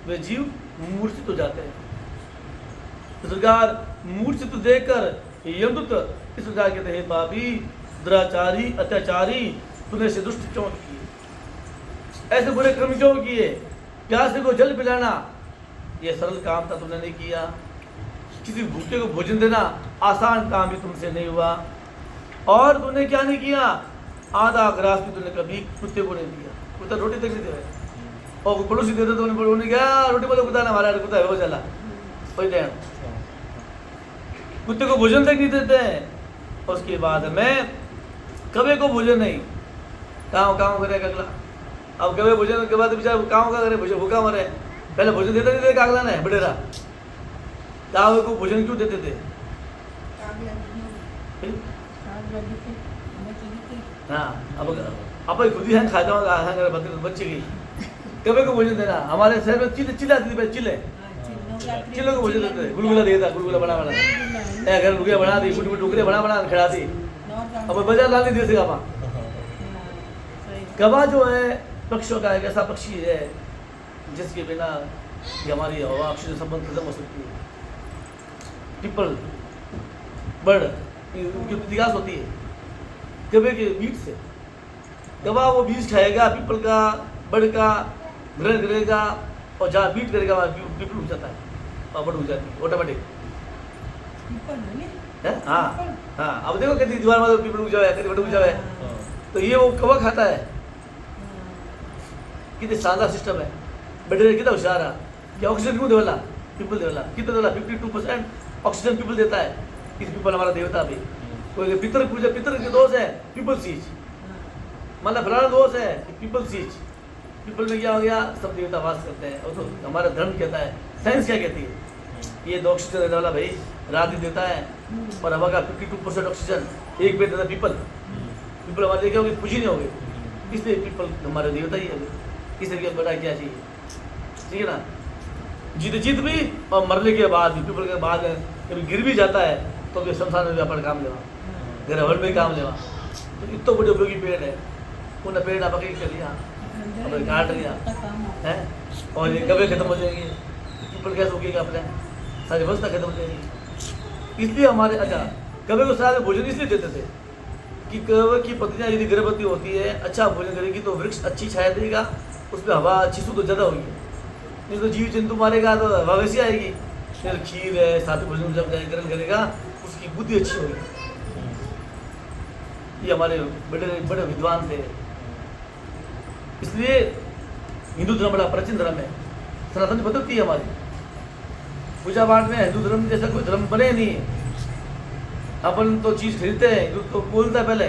वे जीव मूर्छित हो जाते हैं। इस प्रकार मूर्छित देखकर यमदूत इस प्रकार कहते हैं, पापी, दुराचारी, अत्याचारी, तूने से दुष्ट क्यों किए, ऐसे बुरे कर्म क्यों किए, प्यासे को जल पिलाना यह सरल काम था, तुमने नहीं किया। किसी भूखे को भोजन देना आसान काम भी तुमसे नहीं हुआ, और तूने क्या नहीं किया, आधा ग्रास भी तूने कभी कुत्ते को नहीं दिया, कुत्ता रोटी तक नहीं दे, और पड़ोसी देते तो उन्हें क्या रोटी बोलो, कुत्ता ना हमारा कुत्ता हो चला कोई दें, कुत्ते को भोजन तक नहीं देते हैं। उसके बाद में कभी को भोजन नहीं, काम करेगा अगला। अब कभी भोजन के बाद बेचारा काम का करे, भूखा मरे, पहले भोजन देता नहीं देगा अगला ने बडेरा, कावे को भोजन क्यों देते थे? हाँ, अब खुद ही हैं खाता हूँ बच्चे की, कभी को भोजन देना। हमारे शहर में चिल्ले आती थी, चिल्ले को भोजन देते थे, गुलगुला देता, गुलगुला बना घर लुगिया बना दी, छोटी टुकड़े बना खिला दी। अब बाजार लाल नहीं दे सका वहाँ। गवा जो है पक्षियों का एक ऐसा पक्षी है जिसके बिना हमारी हवा ऑक्सीजन संबंध खत्म हो सकती है। पीपल बर्ड उनकी विकास होती है गवे के बीज से। गवा वो बीज खाएगा पीपल का, बर्ड का, ग्रहण करेगा, और जहाँ बीट करेगा वहाँ पीपल उग जाता है और बर्ड उग जाती है ऑटोमेटिक। हाँ हाँ, अब देखो कभी दीवार में पीपल उग जाए, कभी बर्ड उग जाए, तो ये वो कवा खाता है। कितने शानदार सिस्टम है, बेटे कितना होशियार है कि ऑक्सीजन क्यों देवला, पीपल देवला कितना देवला, 52% ऑक्सीजन पीपल देता है। इस पीपल हमारा देवता भी, कोई पितर पूजा, पितर के दोष है पीपल सीज, मतलब फलाना दोष है पीपल सीज। पीपल में क्या हो गया, सब देवता वास करते हैं, और तो हमारा धर्म कहता है, साइंस क्या कहती है, ये 2 ऑक्सीजन देने वाला भाई रात दिन देता है, और हवा का 52% ऑक्सीजन एक बेड देता है पीपल। पीपल हमारे देखे होगी खुशी नहीं होगी, इसलिए पीपल हमारे देवता ही है। इस तरीके बड़ा क्या चाहिए, ठीक है ना। जीत भी और मरने के बाद भी, पीपल के बाद कभी गिर भी जाता है तो भी संसार में व्यापार काम लेवा, घर हल में काम लेवा। तो इतना बड़े उपयोगी पेड़ है, उन्हें पेड़ आप कर लिया, अपने काट लिया है, और ये कभी खत्म हो जाएंगे, पीपल कैसे उगेगा, अपने सारी व्यवस्था खत्म हो जाएगी। इसलिए हमारे अच्छा कभी को साथ भोजन इसलिए देते थे कि कौवे की पत्नियाँ यदि गर्भवती होती है, अच्छा भोजन करेगी तो वृक्ष अच्छी छाया देगा, उसमें हवा अच्छी शुद्ध ज़्यादा होगी। नहीं तो जीव जंतु मारेगा तो हवा वैसी आएगी। फिर खीर है, साथ भोजन जब ग्रहण करेगा उसकी बुद्धि अच्छी होगी। ये हमारे बड़े बड़े विद्वान थे। इसलिए हिंदू धर्म बड़ा प्राचीन धर्म है, सनातन पद्धति है हमारी। पूजा पाठ में हिंदू धर्म जैसा कोई धर्म बने नहीं है। अपन तो चीज़ खरीदते हैं, हिंदू तो बोलता है पहले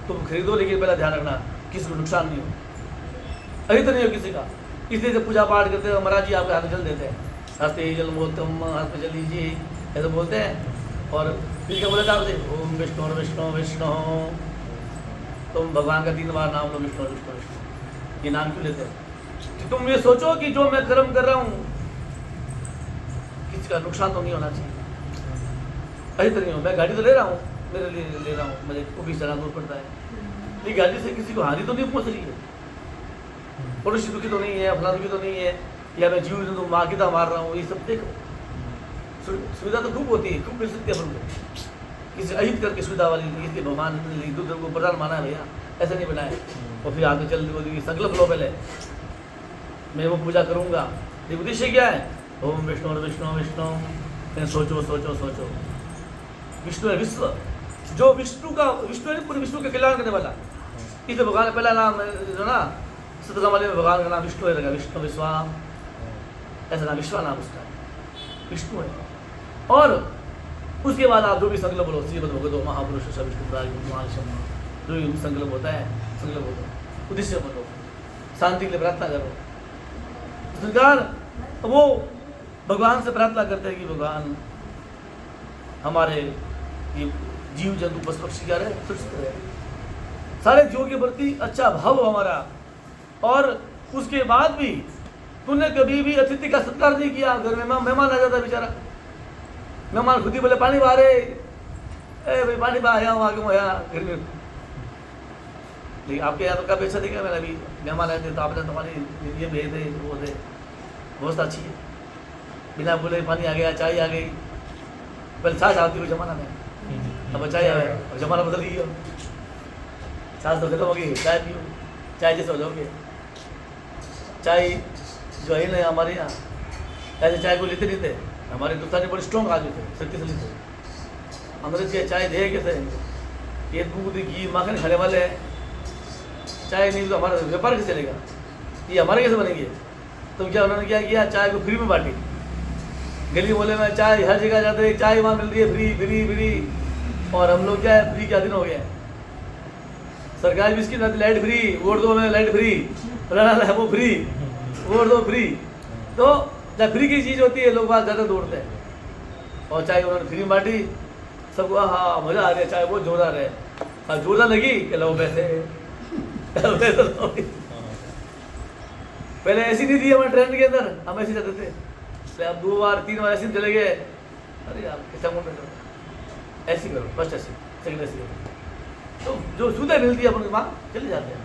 तुम खरीदो, लेकिन पहले ध्यान रखना किसी को नुकसान नहीं हो, अहित नहीं हो किसी का। इसलिए जब पूजा पाठ करते हैं महाराज जी आपके हाथ में जल देते हैं, हंसते जल मोतम हाथ में जल लीजिए ऐसे बोलते हैं। और फिर क्या बोले थे आपसे, ओम विष्णु विष्णु विष्णु, तुम भगवान का 3 बार नाम लो, विष्णु विष्णु विष्णु। ये नाम क्यों लेते हैं कि तुम ये सोचो कि जो मैं कर्म कर रहा हूँ किसी का नुकसान तो नहीं होना चाहिए, अहित नहीं हो। मैं गाड़ी तो ले रहा हूँ, मेरे लिए ले रहा हूँ, मुझे को भी चला दूर पड़ता है, ये गाड़ी से किसी को हानि तो नहीं पहुँच रही है, पड़ोसी दुखी तो नहीं है, फला दुखी तो नहीं है, या मैं जीव जंतु मार रहा हूँ, ये सब देखो। सुविधा तो खूब होती है, खूब मिल सकती है अपन को, किसी अहित करके सुविधा वाली नहीं, इसलिए भगवान ने हिंदू धर्म को प्रधान माना है भैया, ऐसा नहीं बनाया। और फिर आगे चल संकल्प लो पहले, मैं वो पूजा करूँगा। ये उद्देश्य क्या है? ओम विष्णु विष्णु विष्णु, सोचो सोचो सोचो। विष्णु है विश्व, जो विष्णु है पूरे विष्णु का कल्याण करने वाला। इसे भगवान का पहला नाम जो ना सतगमल में भगवान का नाम विष्णु है लगा, विष्णु विश्वा, ऐसा नाम विश्वा नाम उसका विष्णु है। और उसके बाद आप जो भी संकल्प बोलो, श्रीमद् भगवतो महापुरुष विष्णु जो भी संकल्प होता है, संकल्प होता है, उद्देश्य बोलो, शांति के लिए प्रार्थना करो। सरकार वो भगवान से प्रार्थना करते हैं कि भगवान हमारे ये जीव जंतु पशु पक्षी क्या रहे, सुरक्षित रहे, सारे जीवों के प्रति अच्छा भाव हमारा। और उसके बाद भी तूने कभी भी अतिथि का सत्कार नहीं किया। घर में मेहमान आ जाता बेचारा, मेहमान खुद ही बोले पानी बाहर है, भाई पानी बाहर आया हूँ आगे मैं आया घर में। लेकिन आपके यहाँ तो काफ़ी अच्छा देखा मैंने, अभी मेहमान आए थे तो आपने तुम्हारी ये भेज दे वो दे, बहुत अच्छी है, बिना बोले पानी आ गया, चाय आ गई। पहले छाछ आती हुई जमाना में, अब चाय आया, अब जमाना बदल गया, छाछ तो खत्म हो गई, चाय पियो, चाय जैसे हो जाओगे। चाय जो है ना हमारे यहाँ, ऐसे चाय को लेते नहीं थे, हमारे हिंदुस्तानी बड़े स्ट्रॉन्ग आदमी थे, शक्तिशाली थे। अंग्रेज ये चाय दे कैसे, ये दूध घी माखन खाने वाले हैं, चाय नहीं तो हमारा व्यापार कैसे चलेगा, ये हमारे कैसे बनेंगे। तो क्या उन्होंने क्या किया, चाय को फ्री में बांटी। गली मोहल्ले में चाय हर जगह जाते हैं, चाय वहाँ मिल रही है फ्री फ्री फ्री। और हम लोग क्या है, फ्री क्या दिन हो गया, सरकारी बिस्किट लाइट फ्री, वोट दो में लाइट फ्री, वो फ्री, वोट दो फ्री। तो जब फ्री की चीज़ होती है लोग बात ज़्यादा दौड़ते हैं। और चाय उन्होंने फ्री में बांटी सबको, हाँ मज़ा आ गया, चाय बहुत जोरदार है। हाँ जोरदार लगी कि लो पैसे पहले ऐसी नहीं थी हमारे ट्रेन के अंदर, हम ऐसे जाते थे। अब 2 बार 3 बार ऐसे चले गए, अरे यार कैसा मुंड करो, ऐसी करो, फर्स्ट ऐसी, सेकंड ऐसी करो। तो जो सुविधा मिलती है अपन वहाँ चले जाते हैं।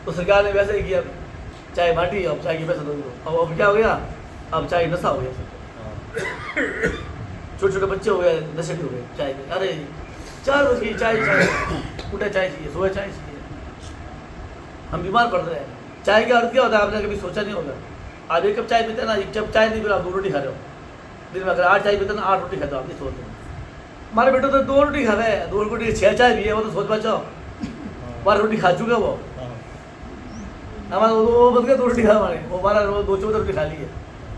तो सरकार ने वैसे ही किया, चाय बांटी, अब चाय के पैसे दो। अब क्या हो गया, अब चाय नशा हो गया, छोटे छोटे बच्चे हो गए, नशे हो गए चाय के। अरे 4 बजे चाय उठे चाय चाहिए, सुबह चाय चाहिए। हम बीमार पड़ रहे हैं। चाय का अर्थ क्या होता है आपने कभी सोचा नहीं होगा। आप 1 कप चाय पीते हैं ना, 1 कप चाय नहीं पी, आप 2 रोटी खा रहे हो दिन में। अगर 8 चाय पीते ना 8 रोटी खाते हो, आप नहीं सोचते। हमारे बेटे तो 2 रोटी खा रहे हैं, 2 रोटी 6 चाय भी है, वो तो सोच बचाओ 12 रोटी खा चुके वो। हमारा वो बच गया 2 रोटी खा, हमारे वो 12 2 14 रोटी खा ली है,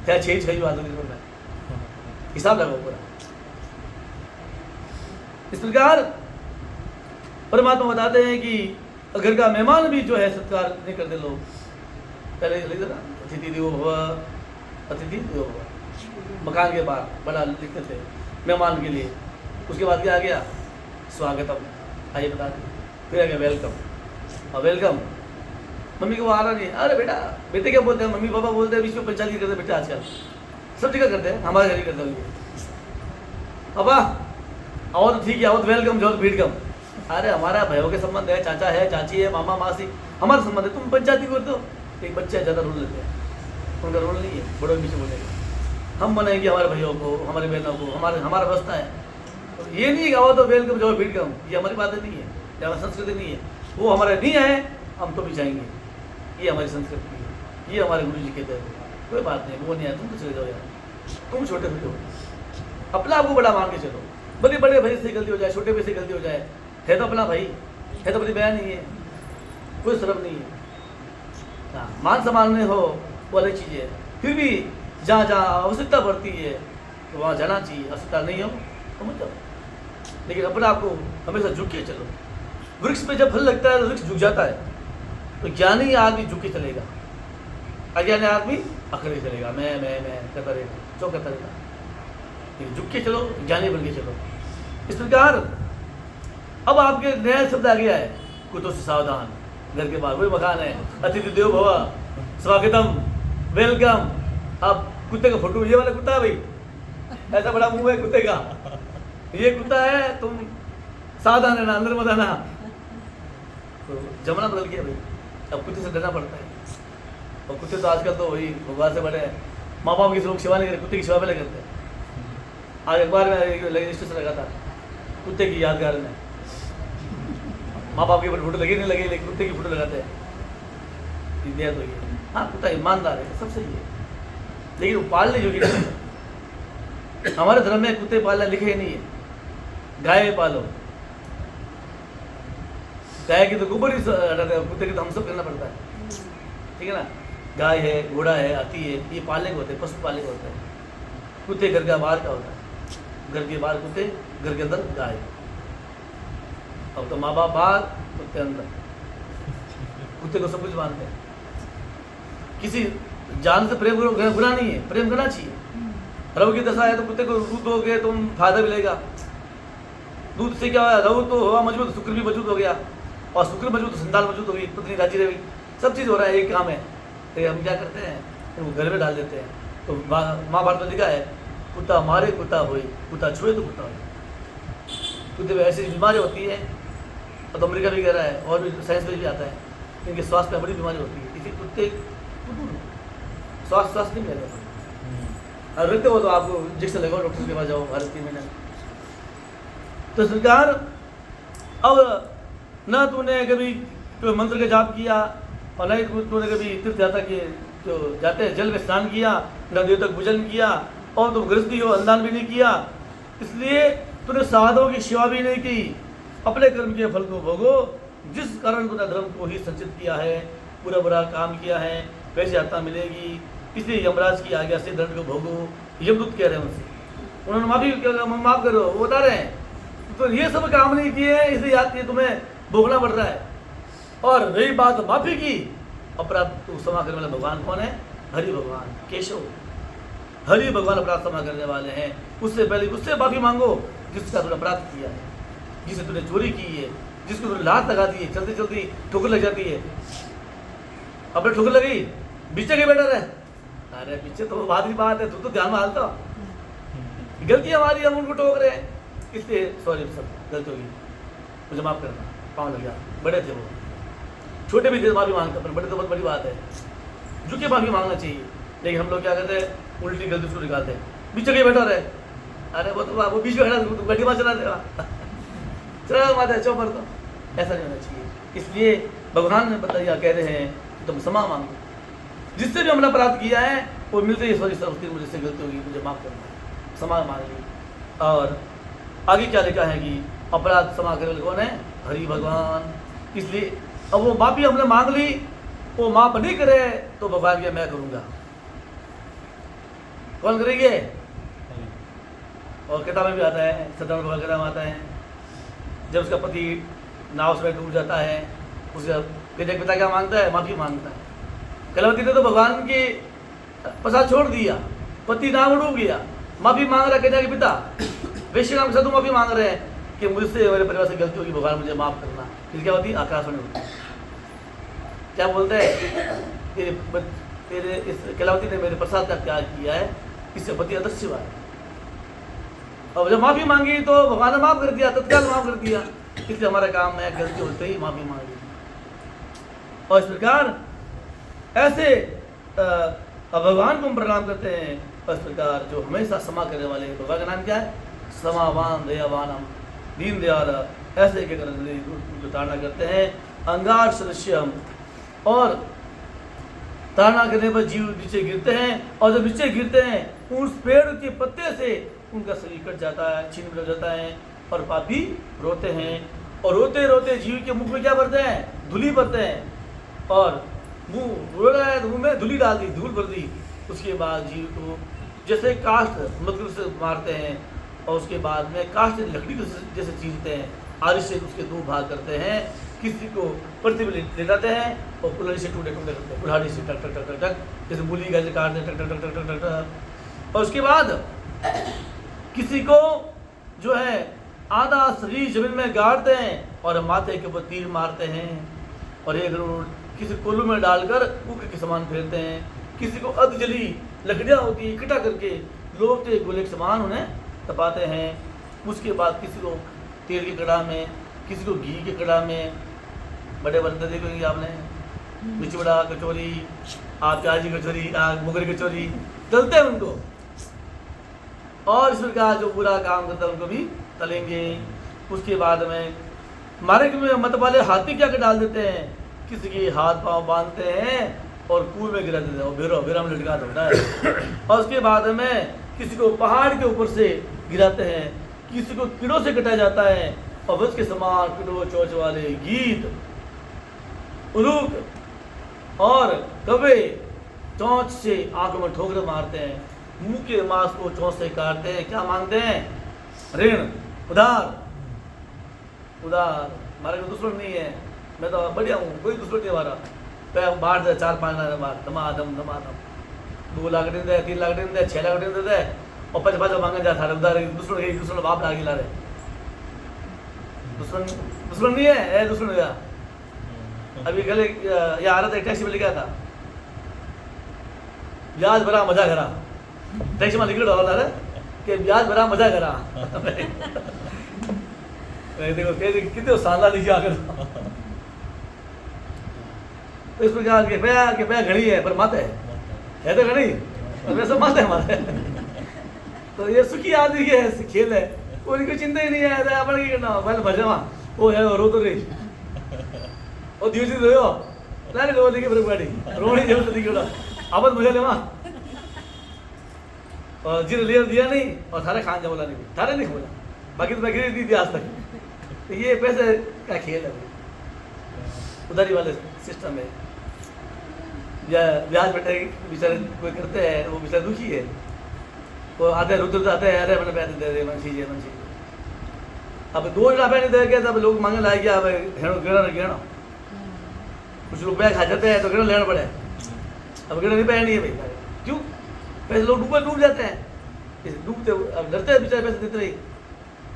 क्या 6 बात दिन में हिसाब लगाओ पूरा। इस प्रकार परमात्मा बताते हैं कि घर का मेहमान भी जो है सत्कार नहीं करते लोग। पहले लिखते ना, अतिथि देवो भव, अतिथि देवो भव, मकान के बाहर बड़ा लिखते थे मेहमान के लिए। उसके बाद क्या आ गया, स्वागतम, आइए बता दें। फिर आ गया वेलकम। और वेलकम मम्मी को आ रहा नहीं, अरे बेटा, बेटे क्या बोलते हैं, मम्मी पापा बोलते हैं, विश्व पंचायत करते हैं बेटा, आजकल सब जगह करते हैं, हमारे घर ही करते हैं। अब आओ तो ठीक है, आओ तो वेलकम, जाओ तो वेलकम। अरे हमारा भाइयों के संबंध है, चाचा है, चाची है, मामा मासी, हमारा संबंध है, तुम पंचायती करते हो। एक बच्चे ज़्यादा रोल लेते हैं, उनका रोल नहीं है बड़ों के पीछे बोलेगा। हम बनाएंगे हमारे भाइयों को, हमारे बहनों को, हमारा व्यवस्था है। तो ये नहीं आओ तो वेलकम, जाओ वेलकम, ये हमारी बातें नहीं है, ये हमारी संस्कृति नहीं है। वो हमारे नहीं है, हम तो भी चाहेंगे, ये हमारी संस्कृति है, ये हमारे गुरु जी कहते हैं। कोई बात नहीं, वो नहीं है, तुम तो चले जाओ यार, तुम छोटे हो, अपना आपको बड़ा मान के चलो। बड़े बड़े भाई से गलती हो जाए, छोटे भाई से गलती हो जाए, है तो अपना भाई, है तो अपनी बहन नहीं है, कोई शर्म नहीं है। हाँ, मान सम्मान में हो वो अलग चीज़ है। फिर भी जहाँ जहाँ आवश्यकता पड़ती है तो वहाँ जाना चाहिए, आवश्यकता नहीं हो तो मत जाओ। लेकिन अपने आप को हमेशा झुक के चलो। वृक्ष पे जब फल लगता है तो वृक्ष झुक जाता है। तो ज्ञानी आदमी झुक के चलेगा, अज्ञानी आदमी अकड़े चलेगा, मैं करता रहेगा, जो करता रहेगा। लेकिन झुक के चलो, ज्ञानी बन के चलो। इस प्रकार अब आपके नया शब्द आ गया है, कुत्तों से सावधान। घर के बाहर वही मकान है, अतिथि देवो भव, स्वागतम, वेलकम। अब कुत्ते का फोटो, ये वाला कुत्ता है भाई, ऐसा बड़ा मुंह है कुत्ते का, ये कुत्ता है, तुम सावधान रहना, अंदर मत आना। तो जमाना बदल गया भाई, अब कुत्ते से डरना पड़ता है। और कुत्ते तो आजकल तो वही भगवान से बड़े हैं, माँ बाप की लोग सेवा नहीं करते, कुत्ते की सेवा पहले करते हैं। आज अखबार में स्टेशन लगा था कुत्ते की यादगार में, माँ बाप के ऊपर फोटो लगी नहीं लगी, लेकिन कुत्ते की फोटो लगाते हैं। दिया तो ये हाँ, कुत्ता ईमानदार है, सब सही है, लेकिन वो पालने योग्य नहीं है। हमारे धर्म में कुत्ते पालना लिखे ही नहीं है। गाय पालो, गाय की तो गोबर ही हटाते हैं, कुत्ते की तो हम सब करना पड़ता है, ठीक है ना। गाय है, घोड़ा है, हाथी है, ये पालने को होते हैं, पशु पालने को होते हैं। कुत्ते घर का बाहर का होता है, घर के बाहर कुत्ते, घर के अंदर गाय। अब तो माँ बाप बाहर, कुत्ते अंदर। कुत्ते को सब कुछ मानते हैं। किसी जान से प्रेम बुरा नहीं है, प्रेम करना चाहिए। रव की दशा है तो कुत्ते को दूध दोगे तो फायदा मिलेगा। दूध से क्या हुआ, रव तो हुआ मजबूत, शुक्र भी मजबूत हो गया, और शुक्र मजबूत तो संतान मजबूत हो गई, पत्नी राजी रही, सब चीज़ हो रहा है, एक काम है। तो हम क्या करते हैं, वो घर में डाल देते हैं। तो महाभारत में लिखा है, कुत्ता मारे कुत्ता होए, कुत्ता छुए तो कुत्ता होए। कुत्ते में ऐसी बीमारी होती है, और तो अमेरिका भी कह रहा है, और भी साइंस में भी आता है, इनके स्वास्थ्य में बड़ी बीमारी होती है। इसी कुत्ते स्वास्थ्य नहीं मिलेगा। और रहते हो तो आपको इंजेक्शन लगाओ, डॉक्टर के पास जाओ, हर 3 महीने। तो सरकार, अब न तूने कभी कोई मंत्र का जाप किया, और न तूने कभी तीर्थ यात्रा के जो जाते हैं जल में स्नान किया, न देवता पूजन किया, और तुम गृहस्थी हो, अन्नदान भी नहीं किया, इसलिए तूने साधुओं की सेवा भी नहीं की। अपने कर्म के फल को भोगो, जिस कारण तूने धर्म को ही संचित किया है, पूरा बुरा काम किया है, वैसी यात्रा मिलेगी। इसलिए यमराज की आज्ञा से दंड को भोगो। यमदूत कह रहे हैं उनसे, उन्होंने माफ़ करो, वो बता रहे हैं तो ये सब काम नहीं किए हैं, इसलिए यात्री तुम्हें भोगना पड़ रहा है। और रही बात माफ़ी की, अपराध तो क्षमा करने वाला भगवान कौन है? हरि भगवान, केशव हरि भगवान अपराध क्षमा करने वाले हैं। उससे पहले उससे माफ़ी मांगो जिसका तूने अपराध किया है, जिसे तूने चोरी की है, जिसको तूने लात लगा दी है, चलती चलती ठोकर लग जाती है। अपने ठोकर लगी, पीछे के बेटर है, अरे पीछे तो बात ही बात है, तू तो ध्यान में हालता, गलती हमारी, हम उनको टोक रहे हैं, इसलिए सॉरी सब गलती होगी, मुझे माफ़ करना, पाँव लग गया। बड़े थे वो, छोटे भी थे माफ़ी मांगते, पर बड़े तो बहुत बड़ी बात है, झुके माफ़ी मांगना चाहिए। लेकिन हम लोग क्या करते हैं, उल्टी गलती उसको निकालते हैं, पीछे के बेटर है, अरे वो बीच में खड़ा, तू गड्डी मार चला देगा, चला माता है चौपर, तो ऐसा नहीं होना चाहिए। इसलिए भगवान ने बताया, कह रहे हैं तुम क्षमा मांगो, जिससे भी हमने अपराध किया है वो मिलते ही सॉरी सर, मुझसे गलती होगी, मुझे माफ़ करना, क्षमा मांग ली। और आगे क्या लिखा है कि अपराध क्षमा करने वाले कौन है? हरि भगवान। इसलिए अब वो माफ़ी हमने मांग ली, वो माफ़ नहीं करे तो भगवान क्या मैं करूँगा, कौन करेंगे? और किताब में भी आता है, सत्यनारायण भगवान किताब आता है, जब उसका पति नाव में डूब जाता है, उसका पिता क्या मांगता है? माफ़ी मांगता है। कलावती ने तो भगवान के प्रसाद छोड़ दिया, पति नाव में डूब गया, माफ़ी मांग रहा कहता के पिता, वैश्य नाम के साधु माफ़ी मांग रहे हैं कि मुझसे मेरे परिवार से गलती होगी, भगवान मुझे माफ़ करना। फिर क्या होती है? आकाशवाणी होती है, क्या बोलते हैं? तेरे इस कलावती ने मेरे प्रसाद का त्याग किया है, इससे पति अदृश्य हुआ है। अब जब माफ़ी मांगी तो भगवान ने माफ़ कर दिया, तत्काल माफ़ कर दिया। इसलिए हमारा काम है गलती होते ही माफ़ी मांगी। और इस प्रकार ऐसे भगवान को हम प्रणाम करते हैं। इस प्रकार जो हमेशा क्षमा करने वाले हैं, भगवान का नाम क्या है? क्षमावान दयावानम, दीन दयाल, ऐसे के ताड़ना करते हैं। अंगार सदस्यम, और ताड़ना करने पर जीव नीचे गिरते हैं, और जब नीचे गिरते हैं उस पेड़ के पत्ते से उनका शरीर कट जाता है, छीन हो जाता है, और पापी रोते हैं। और रोते रोते जीव के मुख में क्या भरते हैं? धूली भरते हैं। और मुँह रो रहा है तो मुँह में धूली डाल दी, धूल भर दी। उसके बाद जीव को जैसे काष्ठ मतलब से मारते हैं, और उसके बाद में काष्ठ लकड़ी को जैसे चीरते हैं, आरी से उसके 2 भाग करते हैं। किसी को पृथ्वी में ले जाते हैं और कुल्हाड़ी से टूटे टूटे करते हैं, कुल्हाड़ी से टक टक टक टक टक, जैसे मूली गाजर काटते हैं, टक टक टक टक टक टक। और उसके बाद किसी को जो है आधा शरीर जमीन में गाड़ते हैं और माथे के ऊपर तीर मारते हैं, और एक किसी कोल्लू में डालकर कुकर के समान फेरते हैं। किसी को अध जली लकड़ियाँ होती है इकट्ठा करके लोटे गोले के समान उन्हें तपाते हैं। उसके बाद किसी को तेल की कड़ा में, किसी को घी के कड़ा में, बड़े बर्तन देखेंगे आपने, मिचुड़ा कचौरी, प्याजी कचौरी, मुगरी कचौरी तलते हैं उनको। और इस प्रकार जो बुरा काम करता है उनको भी तलेंगे। उसके बाद में मार्ग में मत वाले हाथी क्या कर डाल देते हैं, किसी के हाथ पांव बांधते हैं और कुएं में गिरा देते हैं, और बेरा में लटका होता है। और उसके बाद में किसी को पहाड़ के ऊपर से गिराते हैं, किसी को कीड़ों से कटा जाता है, और उसके समान कीड़ों चोंच वाले गीद, उलूक और कौवे चोंच से आंखों में ठोकर मारते हैं, मुंह के मांस को चोंच से काटते हैं। क्या मांगते हैं? ऋण, उधार। उधार हमारे कोई दुश्मन नहीं है, मैं तो बढ़िया हूँ, कोई दुश्मन नहीं हमारा। पैर बांट दे 4-5 लाख बार दमादम 2 लाख दिन दे, 3 लाख दिन दे, 6 लाख दिन दे, और 5 मांगे जा सारे उधार। दुश्मन बाप लागे ला रहे, दुश्मन नहीं है, दुश्मन गया। अभी कल यहाँ आ रहा था, एक टैक्सी में लिखा था ब्याज भरा मजा करा। टैक्सी में लिख रहा है कि ब्याज भरा मजा करा। देखो कितने शानदार लिखा कर। तो इस प्रकार के पैर घड़ी है पर मत है तो घड़ी, वैसे मत है हमारे। तो ये सुखी आदमी के खेल है, कोई चिंता ही नहीं है। अपन की करना पहले भजवा वो है रो तो रही और दिवसी रोयो नहीं रो लेके फिर गाड़ी रोनी जरूर तो दिखेगा अपन मजा ले वहाँ। और जिन लेयर दिया नहीं और थारे खान जा बोला नहीं, थारे नहीं बोला, बाकी तो मैं गिरी दी थी आज तक। तो ये पैसे का खेल है, उधारी वाले सिस्टम है। या ब्याज बैठे बेचारे कोई करते हैं, वो बेचारे दुखी है, वो आते हैं रुद्र आते हैं, अरे मैंने पैसे दे दे मन चीज़। अब 2 जगह पैसे दे गए, तब लोग मांगे लाए क्या गिरना कुछ लोग बैग खा जाते हैं तो गिरना लेना पड़े। अब गिरना नहीं पैसे नहीं है भाई, क्यों? पैसे लोग डूब जाते हैं, डूबते अब डरते हैं बेचारे पैसे देते नहीं।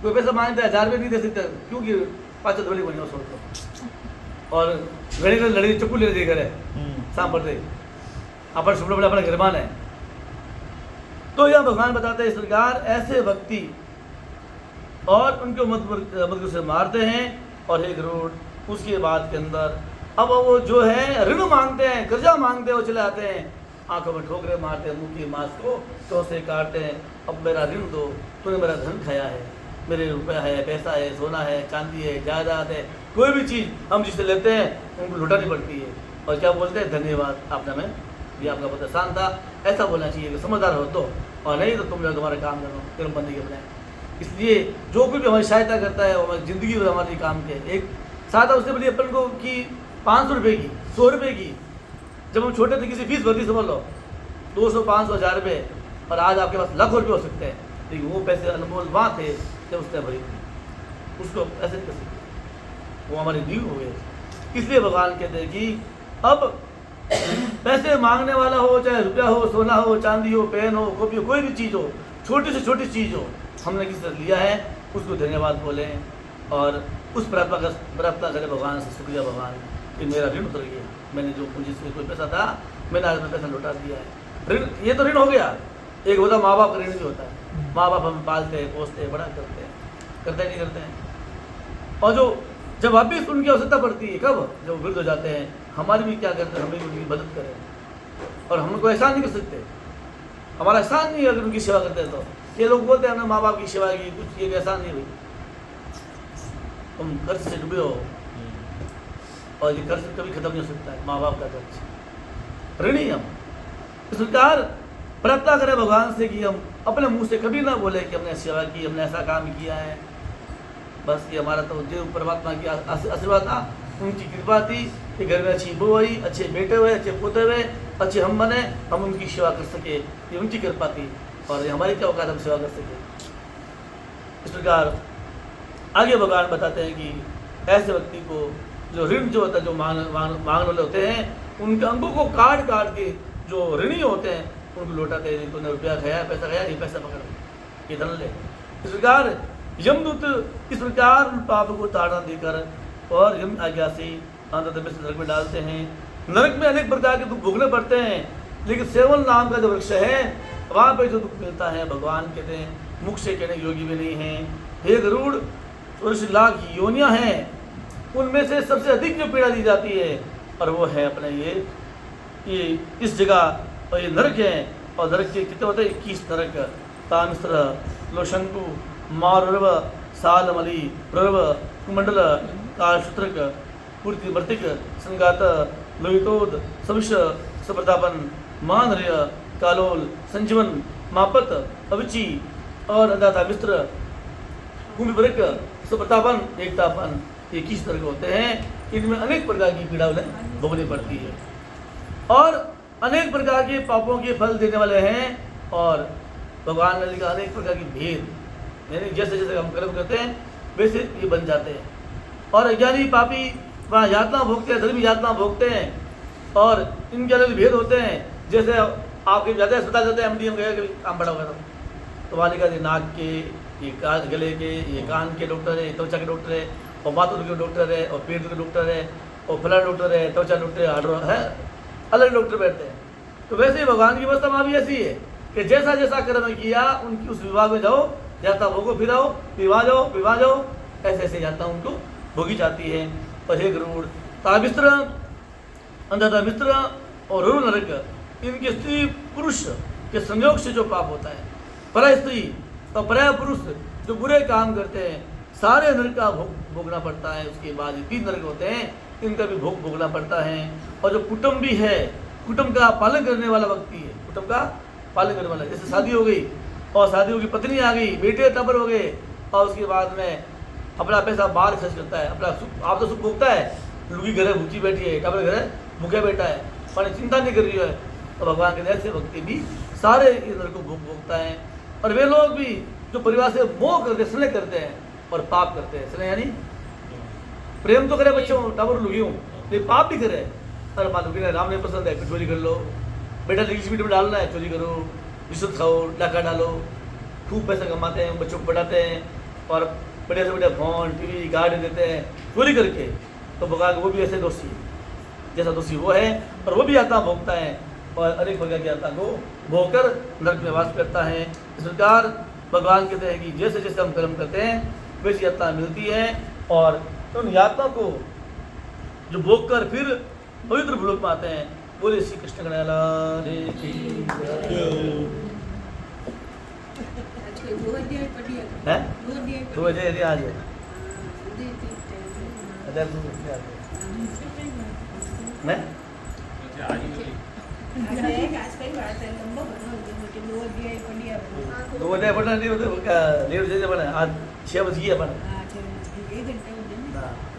कोई पैसा मांगता है 1000 रुपये नहीं दे सकते, क्योंकि 5 धोली बनी सोचो। और घड़ी में लड़ी चक्कू ले दे करे शाम पर दे अपन शुभ बड़े अपना गिरमान है। तो यह भगवान बताते हैं इस प्रकार ऐसे व्यक्ति और उनको मत से मारते हैं। और हे गरुड़, उसके बाद के अंदर अब वो जो है ऋण मांगते हैं, कर्जा मांगते हैं, वो चले आते हैं, आंखों में ठोकरे मारते हैं, मुंह की मांस को चों से काटते हैं। अब मेरा ऋण दो, तूने मेरा धन खाया है, मेरे रुपया है, पैसा है, सोना है, चांदी है, जायदाद है, कोई भी चीज़ हम जिससे लेते हैं उनको लुटानी पड़ती है। और क्या बोलते हैं? धन्यवाद, आपने हमें ये आपका बहुत आसान था। ऐसा बोलना चाहिए कि समझदार हो तो, और नहीं तो तुम जो तुम्हारे काम करो कर्म बंदी के अपने। इसलिए जो कोई भी हमारी सहायता करता है वो हमारी ज़िंदगी में हमारी काम के एक सहायता उसने बोली अपन को कि 500 रुपये की, 100 रुपये की। जब हम छोटे थे किसी फीस भरती समझ लो 200, 500, 1000 रुपये, और आज आपके पास लाखों रुपये हो सकते हैं, लेकिन वो पैसे अनमोल वहाँ थे जब उसने भरी, उसको ऐसे नहीं कर सकते, वो हमारी ड्यू हो गए। इसलिए भगवान कहते हैं कि अब पैसे मांगने वाला हो, चाहे रुपया हो, सोना हो, चांदी हो, पेन हो, कॉपी हो, कोई भी चीज़ हो, छोटी से छोटी चीज़ हो, हमने किसी से लिया है उसको धन्यवाद बोलें और उस प्रार्थना करें भगवान से, शुक्रिया भगवान कि मेरा ऋण उतर गया, मैंने जो मुझे से कोई पैसा था मैंने आज में पैसा लौटा दिया है। ऋण ये तो ऋण हो गया। एक होता माँ बाप का ऋण भी होता है, माँ बाप हमें पालते हैं, पोसते हैं, बड़ा करते नहीं करते हैं। और जो जब वापिस उनकी आवश्यकता पड़ती है, कब? जब वृद्ध हो जाते हैं, हमारी भी क्या करते हैं, हमें भी उनकी मदद करें। और हम कोई एहसान नहीं कर सकते, हमारा एहसान नहीं है अगर उनकी सेवा करते हैं तो। ये लोग बोलते हैं हमने माँ बाप की सेवा की, कुछ ये एहसान नहीं भाई, तुम कर्ज से डूबे हो और ये कर्ज कभी खत्म नहीं हो सकता है, माँ बाप का कर्ज ऋणी हम। इस प्रकार प्रार्थना करें भगवान से कि हम अपने मुंह से कभी ना बोले कि हमने सेवा की, हमने ऐसा काम किया है। बस ये हमारा तो जो परमात्मा की आशीर्वाद था, उनकी कृपा थी कि घर में अच्छी बहू आई, अच्छे बेटे हुए, अच्छे पोते हुए, अच्छे हम बने, हम उनकी सेवा कर सके, ये उनकी कृपा थी। और ये हमारी क्या औकात हम सेवा कर सके। इस प्रकार आगे भगवान बताते हैं कि ऐसे व्यक्ति को जो ऋण जो होता है, जो मांगने वाले होते हैं, उनके अंगों को काट के जो ऋणी होते हैं उनको लौटाते हैं। तूने रुपया खाया, पैसा खाया, ये पैसा पकड़ ये धन ले। इस प्रकार यमदूत इस प्रकार पाप को ताड़ना देकर और यम आज्ञा से नरक में डालते हैं। नरक में अनेक प्रकार के दुख भोगने पड़ते हैं, लेकिन सेवन नाम का जो वृक्ष है वहाँ पे जो दुख मिलता है, भगवान कहते हैं मुख से कहने योगी भी नहीं है। हे गरुड़, 24 लाख योनियाँ हैं, उनमें से सबसे अधिक जो पीड़ा दी जाती है और वो है अपने ये इस जगह, और ये नरक है। और नरक के कितने होते हैं? 21 नरक। तामिस्र लोशंकु मारुरव सालमली प्ररव कुमंडल कालशुत्रक पूर्ति वर्तिक संगात लोहितोद सविश सप्रतापन महानर्य कालोल संजीवन मापत अविची और अंदाता मिस्त्र कुंभिवृक सप्रतापन एकतापन, ये किस तरह के होते हैं। इनमें अनेक प्रकार की पीड़ा उन्हें भोगनी पड़ती है और अनेक प्रकार के पापों के फल देने वाले हैं। और भगवान ने लिखा अनेक प्रकार की भेद, यानी जैसे जैसे हम कर्म करते हैं वैसे ये बन जाते हैं। और अज्ञानी पापी वहाँ यातना भोगते हैं, धर्मी यातना भोगते हैं और इनके अलग भेद होते हैं। जैसे आपके जाते हैं अस्पताल जाते हैं, एमडीएम गए कभी काम बड़ा होगा तो वहाँ लिखा नाक के, ये गले के, ये कान के डॉक्टर है, त्वचा के डॉक्टर है, और माथुर के डॉक्टर है, और पेट के डॉक्टर है, और फला डॉक्टर है, त्वचा डॉक्टर है, अलग डॉक्टर बैठते हैं। तो वैसे ही भगवान की व्यवस्था वहाँ भी ऐसी है कि जैसा जैसा कर्म किया उनकी उस विभाग में जाओ, यात्रा भोगो, फिर आओ, विवाह जाओ, ऐसे ऐसे यात्रा उनको भोगी जाती है। और हे गरुड़, तामिस्त्र, अंधता मित्र और रुरु नरक, इनके स्त्री पुरुष के संयोग से जो पाप होता है, पर स्त्री और पर पुरुष जो बुरे काम करते हैं, सारे नरक का भोगना पड़ता है। उसके बाद 3 नरक होते हैं, इनका भी भोगना पड़ता है। और जो कुटुंबी है, कुटुंब का पालन करने वाला व्यक्ति है, कुटुंब का पालन करने वाला, जैसे शादी हो गई और शादी होगी, पत्नी आ गई, बेटे टबर हो गए, और उसके बाद में अपना पैसा बाहर खर्च करता है, अपना सुख आप तो सुख भोगता है, लुगी घर भूखी बैठी है, टबर घर भूखे बैठा है, पर चिंता नहीं कर रही है। तो भगवान के ऐसे व्यक्ति भी सारे इधर को भोगता है। और वे लोग भी जो परिवार से मोह करते, स्नेह करते हैं और पाप करते हैं। स्नेह यानी प्रेम तो करे बच्चों, टबर लुगियों, ये पाप भी करे। अरे माता पिता राम ने पसंद है, चोरी कर लो, बेटा इंग्लिश मीडियम में डालना है, चोरी करो, रिश्वत खाओ, डाका डालो, खूब पैसा कमाते हैं, बच्चों को पढ़ाते हैं और बढ़िया से बढ़िया फोन, टीवी, गाड़ी देते हैं चोरी करके। तो भगवान वो भी ऐसे दोषी है, जैसा दोषी वो है, और वो भी यातना भोगता है और अनेक प्रकार की यातना को भोगकर नरक में वास करता है। इस प्रकार भगवान कहते हैं कि जैसे जैसे हम कर्म करते हैं वैसी यातना मिलती है, और उन यातना को जो भोग कर फिर पवित्र भूलोक में आते हैं। बोले श्री कृष्ण गणेश है 2 अध्याय आज है। मैं दो अध्याय पढ़ना नहीं होता, लेट जैसे पढ़ा आज 6 बज गया पढ़ा,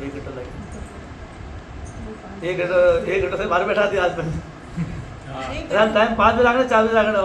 1 घंटा लगे, 1 घंटा से बाहर बैठा दिया आज मैंने। टाइम 5 बजे आगना, 4 बजे आगना।